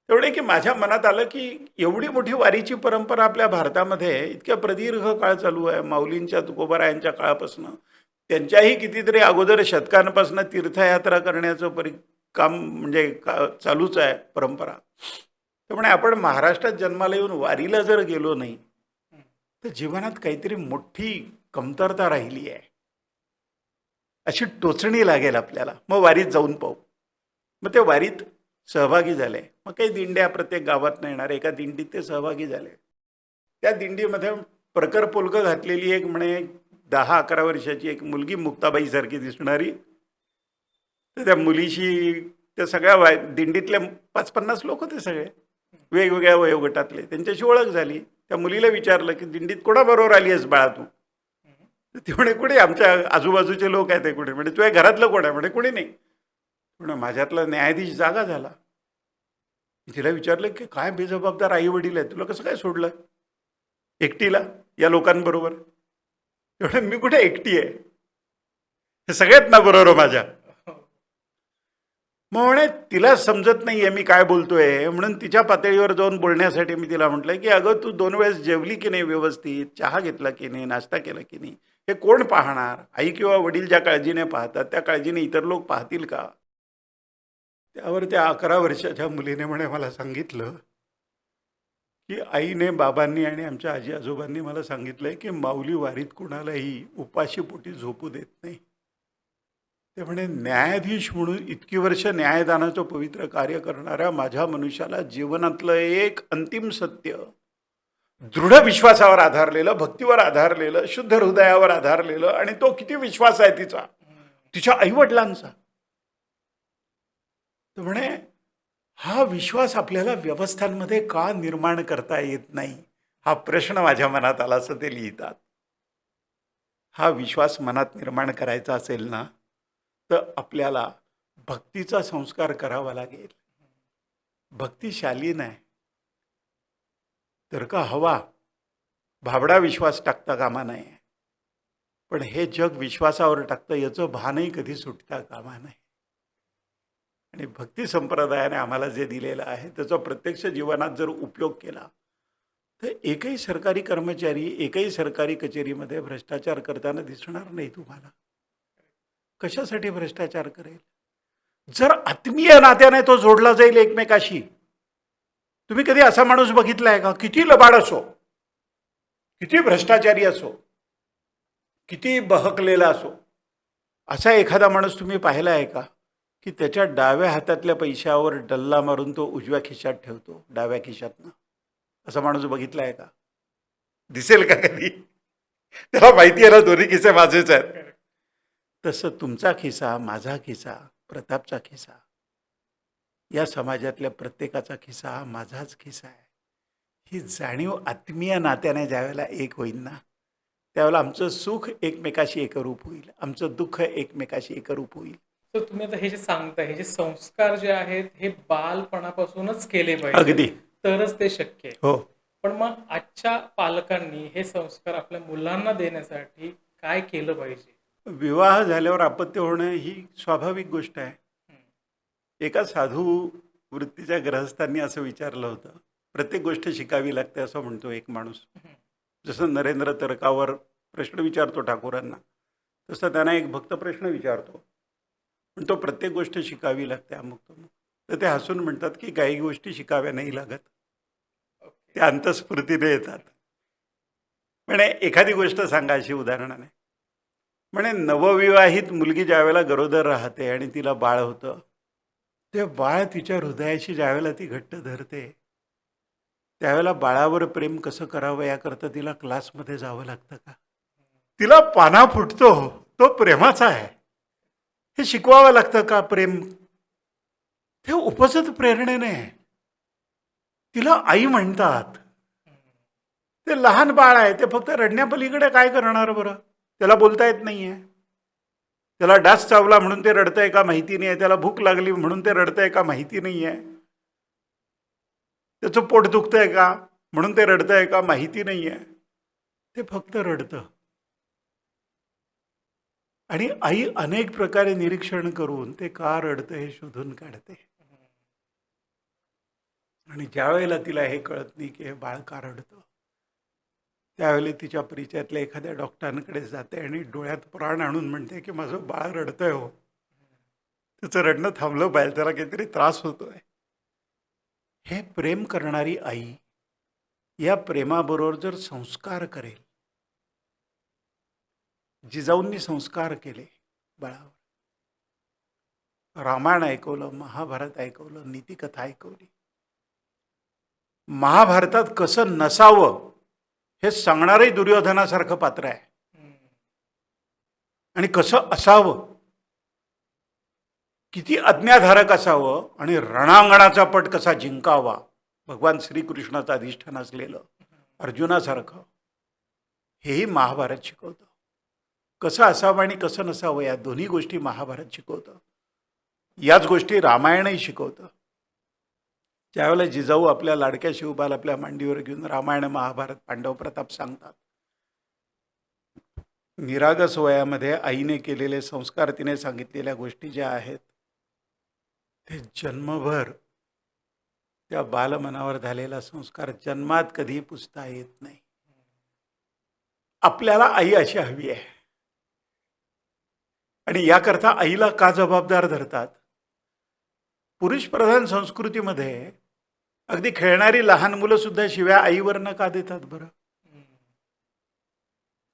Speaker 1: तेवढे की माझ्या मनात आलं की एवढी मोठी वारीची परंपरा आपल्या भारतामध्ये इतक्या प्रदीर्घ काळ चालू आहे. माऊलींच्या, तुकोबारायांच्या काळापासून, त्यांच्याही कितीतरी अगोदर शतकांपासून तीर्थयात्रा करण्याचं काम म्हणजे चालूच आहे परंपरा. त्यामुळे आपण महाराष्ट्रात जन्माला येऊन वारीला जर गेलो नाही तर जीवनात काहीतरी मोठी कमतरता राहिली आहे अशी टोचणी लागेल आपल्याला. मग वारीत जाऊन पाहू. मग ते वारीत सहभागी झाले. मग काही दिंड्या प्रत्येक गावात येणार, एका दिंडीत ते सहभागी झाले. त्या दिंडीमध्ये प्रकर पोलक घातलेली एक म्हणे 10-11 वर्षाची एक मुलगी, मुक्ताबाईसारखी दिसणारी. तर त्या मुलीशी त्या सगळ्या दिंडीतले 5-50 लोक होते, सगळे वेगवेगळ्या वयोगटातले. त्यांच्याशी ओळख झाली. त्या मुलीला विचारलं की दिंडीत कोणाबरोबर आली आहेस बाळा तू? ती म्हणे कुठे, आमच्या आजूबाजूचे लोक आहेत. ते कुठे? म्हणजे तुझ्या घरातलं कोण आहे? म्हणे कुणी नाही. म्हणून माझ्यातला न्यायाधीश जागा झाला. तिला विचारलं की काय बेजबाबदार आई वडील आहेत, तुला कसं काय सोडलं एकटीला या लोकांबरोबर? एवढं मी कुठे एकटी आहे, हे सगळ्यात ना बरोबर माझ्या. मग म्हणे तिला समजत नाही आहे मी काय बोलतोय, म्हणून तिच्या पातळीवर जाऊन बोलण्यासाठी मी तिला म्हटलं की अगं तू 2 वेळेस जेवली की नाही व्यवस्थित, चहा घेतला की नाही, नाश्ता केला की नाही, हे कोण पाहणार? आई किंवा वडील ज्या काळजीने पाहतात त्या काळजीने इतर लोक पाहतील का? त्यावर त्या 11 वर्षाच्या मुलीने म्हणे मला सांगितलं की आईने, बाबांनी आणि आमच्या आजी आजोबांनी मला सांगितलंय की माऊली वारीत कुणालाही उपाशी पोटी झोपू देत नाही. ते म्हणे न्यायाधीश म्हणून इतकी वर्ष न्यायदानाचं पवित्र कार्य करणाऱ्या माझ्या मनुष्याला जीवनातलं एक अंतिम सत्य, दृढ विश्वासावर आधारलेलं, भक्तीवर आधारलेलं, शुद्ध हृदयावर आधारलेलं, आणि तो किती विश्वास आहे तिचा, तिच्या आईवडिलांचा. तर म्हणे हा विश्वास आपल्याला व्यवस्थांमध्ये का निर्माण करता येत नाही, हा प्रश्न माझ्या मनात आला असं ते लिहितात. हा विश्वास मनात निर्माण करायचा असेल ना, तर आपल्याला भक्तीचा संस्कार करावा लागेल. भक्ती शालीन आहे. तर का हवा भाबडा विश्वास टाकता कामा नये. पण हे जग विश्वासावर टाकतं याचं भानही कधी सुटता कामा नये. आणि भक्ती संप्रदायाने आम्हाला जे दिलेलं आहे त्याचा प्रत्यक्ष जीवनात जर उपयोग केला तर एकही सरकारी कर्मचारी एकही सरकारी कचेरीमध्ये भ्रष्टाचार करताना दिसणार नाही तुम्हाला. कशासाठी भ्रष्टाचार करेल? जर आत्मीय नात्याने तो जोडला जाईल एकमेकाशी. तुम्ही कधी असा माणूस बघितलाय का? किती लबाड असो, किती भ्रष्टाचारी असो, किती बहकलेला असो, असा एखादा माणूस तुम्ही पाहिला आहे का की त्याच्या डाव्या हातातल्या पैशावर डल्ला मारून तो उजव्या खिशात ठेवतो, डाव्या खिशातनं? असा माणूस बघितला आहे का? दिसेल का कधी? त्याला माहिती आहे ना दोन्ही खिसे माझेच आहेत. तसं तुमचा खिसा, माझा खिसा, प्रतापचा खिसा, या समाजातल्या प्रत्येकाचा खिसा हा माझाच खिसा आहे. ही जाणीव आत्मीय नात्याने ज्यावेळेला एक होईल ना, त्यावेळेला आमचं सुख एकमेकाशी एकरूप होईल, आमचं दुःख एकमेकाशी एकरूप होईल.
Speaker 2: तर तुम्ही आता हे जे सांगताय, हे जे संस्कार जे आहेत हे बालपणापासूनच केले पाहिजे,
Speaker 1: अगदी.
Speaker 2: तरच ते शक्य आहे.
Speaker 1: हो.
Speaker 2: पण मग आजच्या पालकांनी हे संस्कार आपल्या मुलांना देण्यासाठी काय केलं पाहिजे?
Speaker 1: विवाह झाल्यावर अपत्य होणं ही स्वाभाविक गोष्ट आहे. एका साधू वृत्तीच्या ग्रहस्थांनी असं विचारलं होतं, प्रत्येक गोष्ट शिकावी लागते असं म्हणतो एक माणूस. जसं नरेंद्र तर्कावर प्रश्न विचारतो ठाकूरांना, तसं त्यांना एक भक्त प्रश्न विचारतो, पण तो प्रत्येक गोष्ट शिकावी लागते अमुक तमुक. तर ते हसून म्हणतात की काही गोष्टी शिकाव्या नाही लागत, त्या अंतस्फूर्तीने येतात. म्हणे एखादी गोष्ट सांगा अशी उदाहरणाने. म्हणे नवविवाहित मुलगी ज्यावेळेला गरोदर राहते आणि तिला बाळ होतं, ते बाळ तिच्या हृदयाशी ज्यावेळेला ती घट्ट धरते, त्यावेळेला बाळावर प्रेम कसं करावं याकरता तिला क्लासमध्ये जावं लागतं का? तिला पाना फुटतो तो प्रेमाचा आहे, हे शिकवावं लागतं का प्रेम? ते उपजत प्रेरणेने. तिला आई म्हणतात. ते लहान बाळ आहे, ते फक्त रडण्यापलीकडे काय करणार बरं? त्याला बोलता येत नाहीये. त्याला डास चावला म्हणून ते रडतंय का माहिती नाहीये, त्याला भूक लागली म्हणून ते रडतंय का माहिती नाहीये, त्याचं पोट दुखतंय का म्हणून ते रडतंय का माहिती नाहीये. ते फक्त रडतं. आणि आई अनेक प्रकारे निरीक्षण करून ते का रडतं हे शोधून काढते. आणि ज्या वेळेला तिला हे कळत नाही की हे बाळ का रडतं, त्यावेळेला तिच्या परिचयातल्या एखाद्या डॉक्टरांकडे जाते आणि डोळ्यात प्राण आणून म्हणते की माझं बाळ रडतंय हो. त्याचं रडणं थांबलं पाहिजे, त्याला काहीतरी त्रास होतोय. हे प्रेम करणारी आई या प्रेमाबरोबर जर संस्कार करेल, जिजाऊंनी संस्कार केले बाळावर, रामायण ऐकवलं, महाभारत ऐकवलं, नीतिकथा ऐकवली. महाभारतात कसं नसावं हे सांगणारही दुर्योधनासारखं पात्र आहे, आणि कसं असावं, किती आज्ञाधारक असावं आणि रणांगणाचा पट कसा जिंकावा, भगवान श्रीकृष्णाचं अधिष्ठान असलेलं अर्जुनासारखं, हेही महाभारत शिकवतं. कसं असावं आणि कसं नसावं या दोन्ही गोष्टी महाभारत शिकवतं. याच गोष्टी रामायणही शिकवतं. ज्यावेळेला जिजाऊ आपल्या लाडक्या शिवबाला आपल्या मांडीवर घेऊन रामायण महाभारत पांडव प्रताप सांगतात, निरागस वयामध्ये आईने केलेले संस्कार, तिने सांगितलेल्या गोष्टी ज्या आहेत ते जन्मभर त्या बालमनावर झालेला संस्कार जन्मात कधी पुसता येत नाही. आपल्याला आई अशी हवी आहे. आणि याकरता आईला का जबाबदार धरतात? पुरुष प्रधान संस्कृतीमध्ये अगदी खेळणारी लहान मुलं सुद्धा शिव्या आईवरनं का देतात बरं?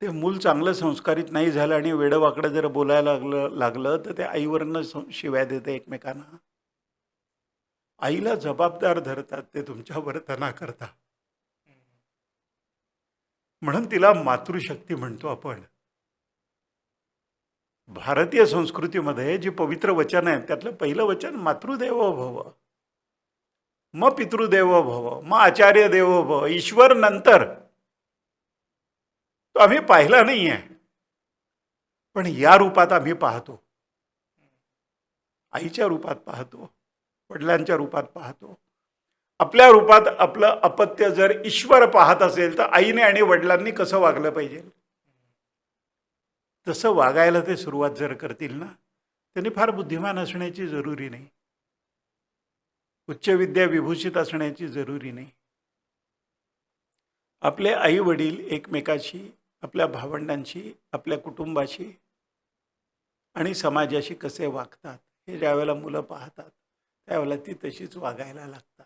Speaker 1: ते मूल चांगलं संस्कारित नाही झालं आणि वेडवाकडं जर बोलायला लागलं तर ते आईवरनं शिव्या देते एकमेकांना. आईला जबाबदार धरतात ते तुमच्या वर्तना करता. म्हणून तिला मातृशक्ती म्हणतो आपण. भारतीय संस्कृतीमध्ये जी पवित्र वचन आहे त्यातलं पहिलं वचन मातृदेवो भव, मग पितृदेवो भव, मग आचार्य देवो भव. ईश्वर नंतर. तो आम्ही पाहिला नाहीये. पण या रूपात आम्ही पाहतो, आईच्या रूपात पाहतो, वडिलांच्या रूपात पाहतो. आपल्या रूपात आपलं अपत्य जर ईश्वर पाहत असेल तर आईने आणि वडिलांनी कसं वागलं पाहिजे, तसं वागायला ते सुरुवात जर करतील ना, त्यांनी फार बुद्धिमान असण्याची जरुरी नाही, उच्च विद्या विभूषित असण्याची जरुरी नाही. आपले आई वडील एकमेकाशी, आपल्या भावंडांशी, आपल्या कुटुंबाशी आणि समाजाशी कसे वागतात हे ज्यावेळेला मुलं पाहतात त्यावेळेला ती तशीच वागायला लागतात.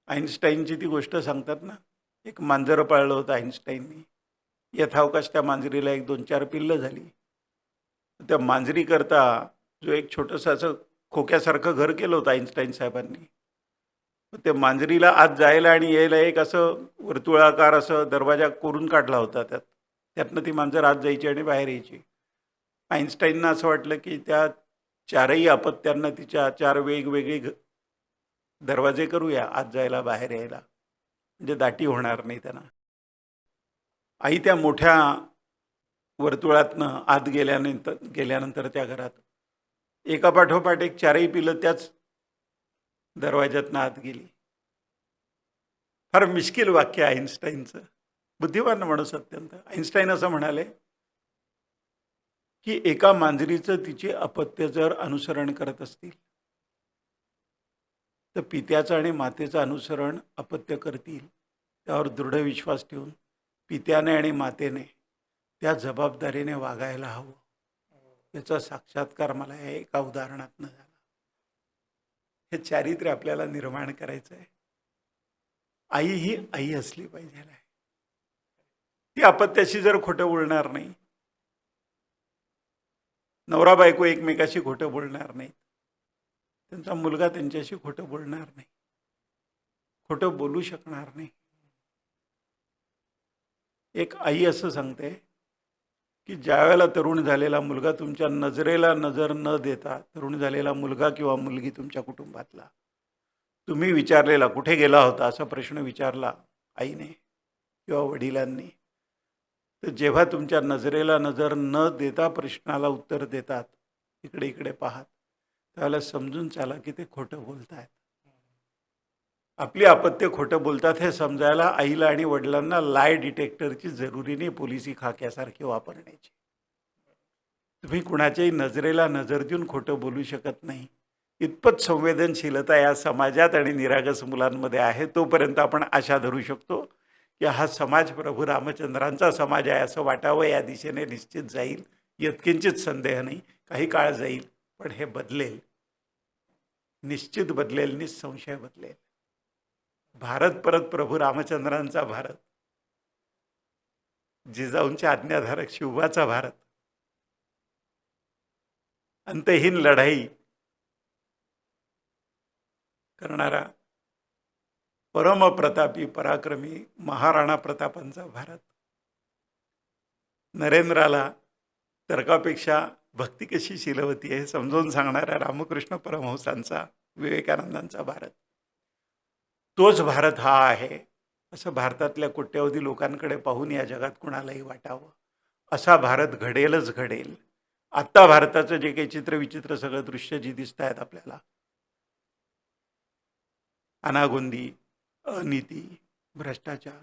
Speaker 1: आईन्स्टाईनची ती गोष्ट सांगतात ना, एक मांजर पाळलं होतं आईन्स्टाईननी. यथावकाश त्या मांजरीला 1-2-4 पिल्लं झाली. त्या मांजरीकरता जो एक छोटंसं असं खोक्यासारखं घर केलं होतं आईन्स्टाईन साहेबांनी. त्या मांजरीला आत जायला आणि यायला एक असं वर्तुळाकार असं दरवाजा कोरून काढला होता त्यातनं ती मांजर आत जायची आणि बाहेर यायची. आईन्स्टाईनना असं वाटलं की त्या चारही अपत्यांना तिच्या 4 वेगवेगळे दरवाजे करूया आत जायला बाहेर यायला, म्हणजे दाटी होणार नाही त्यांना. आई त्या मोठ्या वर्तुळातनं आत गेल्यानंतर त्या घरात एकापाठोपाठ एक 4ही पिलं त्याच दरवाज्यातनं आत गेली. फार मिश्किल वाक्य आईन्स्टाईनचं, बुद्धिमान माणूस अत्यंत. आईन्स्टाईन असं म्हणाले की एका मांजरीचं तिचे अपत्य जर अनुसरण करत असतील तर पित्याचं आणि मातेचं अनुसरण अपत्य करतील. त्यावर दृढ विश्वास ठेवून पित्याने आणि मातेने त्या जबाबदारीने वागायला हवं. याचा साक्षात्कार मला या एका उदाहरणातनं झाला. हे चारित्र्य आपल्याला निर्माण करायचं आहे. आई ही आई असली पाहिजे. ती अपत्याशी जर खोटं बोलणार नाही, नवरा बायको एकमेकाशी खोटं बोलणार नाहीत, त्यांचा मुलगा त्यांच्याशी खोटं बोलणार नाही, खोटं बोलू शकणार नाही. एक आई असं सांगते की ज्या वेळेला तरुण झालेला मुलगा तुमच्या नजरेला नजर न देता, तरुण झालेला मुलगा किंवा मुलगी तुमच्या कुटुंबातला, तुम्ही विचारलेला कुठे गेला होता असा प्रश्न विचारला आईने किंवा वडिलांनी, तर जेव्हा तुमच्या नजरेला नजर न देता प्रश्नाला उत्तर देतात, इकडे इकडे पाहत, त्याला समजून चाला की ते खोटं बोलतायत. आपली अपत्य खोटं बोलतात हे समजायला आईला आणि वडिलांना लाय डिटेक्टरची जरुरी नाही पोलिसी खाक्यासारखी वापरण्याची. तुम्ही कुणाच्याही नजरेला नजर देऊन खोटं बोलू शकत नाही. इतपत संवेदनशीलता या समाजात आणि निरागस मुलांमध्ये आहे. तोपर्यंत आपण आशा धरू शकतो की हा समाज प्रभू रामचंद्रांचा समाज आहे असं वाटावं. या दिशेने निश्चित जाईल, यत्किंचित संदेह नाही. काही काळ जाईल पण हे बदलेल, निश्चित बदलेल, निसंशय बदलेल. भारत परत प्रभू रामचंद्रांचा भारत, जिजाऊंच्या आज्ञाधारक शिवबाचा भारत, अंतहीन लढाई करणारा परमप्रतापी पराक्रमी महाराणा प्रतापांचा भारत, नरेंद्राला तर्कापेक्षा भक्ती कशी शीलवती आहे समजावून सांगणाऱ्या रामकृष्ण परमहंसांचा, विवेकानंदांचा भारत, तोच भारत हा आहे असं भारतातल्या कोट्यावधी लोकांकडे पाहून या जगात कुणालाही वाटावं. असा भारत घडेलच घडेल. आत्ता भारताचं जे काही चित्रविचित्र सगळं दृश्य जी दिसत आहेत आपल्याला, अनागोंदी, अनीती, भ्रष्टाचार,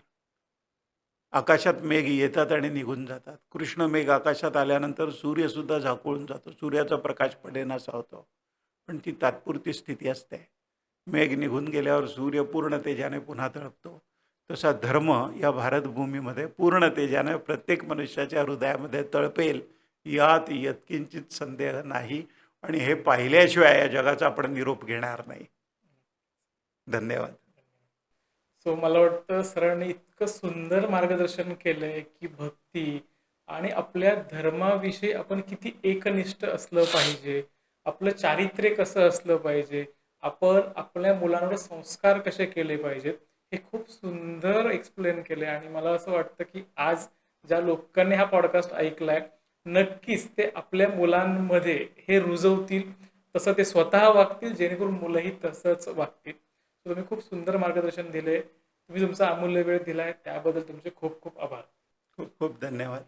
Speaker 1: आकाशात मेघ येतात आणि निघून जातात. कृष्ण मेघ आकाशात आल्यानंतर सूर्यसुद्धा झाकोळून जातो, सूर्याचा प्रकाश पडेनासा होतो, पण ती तात्पुरती स्थिती असते. मेघ निघून गेल्यावर सूर्य पूर्ण तेजाने पुन्हा तळपतो. तसा धर्म या भारतभूमीमध्ये पूर्ण तेजाने प्रत्येक मनुष्याच्या हृदयामध्ये तळपेल, यात यत्किंचित संदेह नाही. आणि हे पाहिल्याशिवाय या जगाचा आपण निरोप घेणार नाही. धन्यवाद.
Speaker 2: सो मला वाटतं सरांनी इतकं सुंदर मार्गदर्शन केलंय की भक्ती आणि आपल्या धर्माविषयी आपण किती एकनिष्ठ असलं पाहिजे, आपलं चारित्र्य कसं असलं पाहिजे, आपण आपल्या मुलांवर संस्कार कसे केले पाहिजेत, हे खूप सुंदर एक्सप्लेन केले. आणि मला असं वाटतं की आज ज्या लोकांनी हा पॉडकास्ट ऐकलाय नक्कीच ते आपल्या मुलांमध्ये हे रुजवतील, तसं ते स्वतः वागतील, जेणेकरून मुलंही तसंच वागतील. तुम्ही खूप सुंदर मार्गदर्शन दिले, तुम्ही तुमचा अमूल्य वेळ दिलाय त्याबद्दल तुमचे खूप खूप आभार.
Speaker 1: खूप खूप धन्यवाद.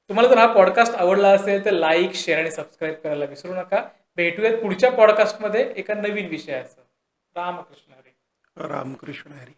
Speaker 2: तुम्हाला जर हा पॉडकास्ट आवडला असेल तर लाईक, शेअर आणि सबस्क्राईब करायला विसरू नका. भेटूयात पुढच्या पॉडकास्टमध्ये एका नवीन विषयासह. रामकृष्ण हरी.
Speaker 1: रामकृष्ण हरी.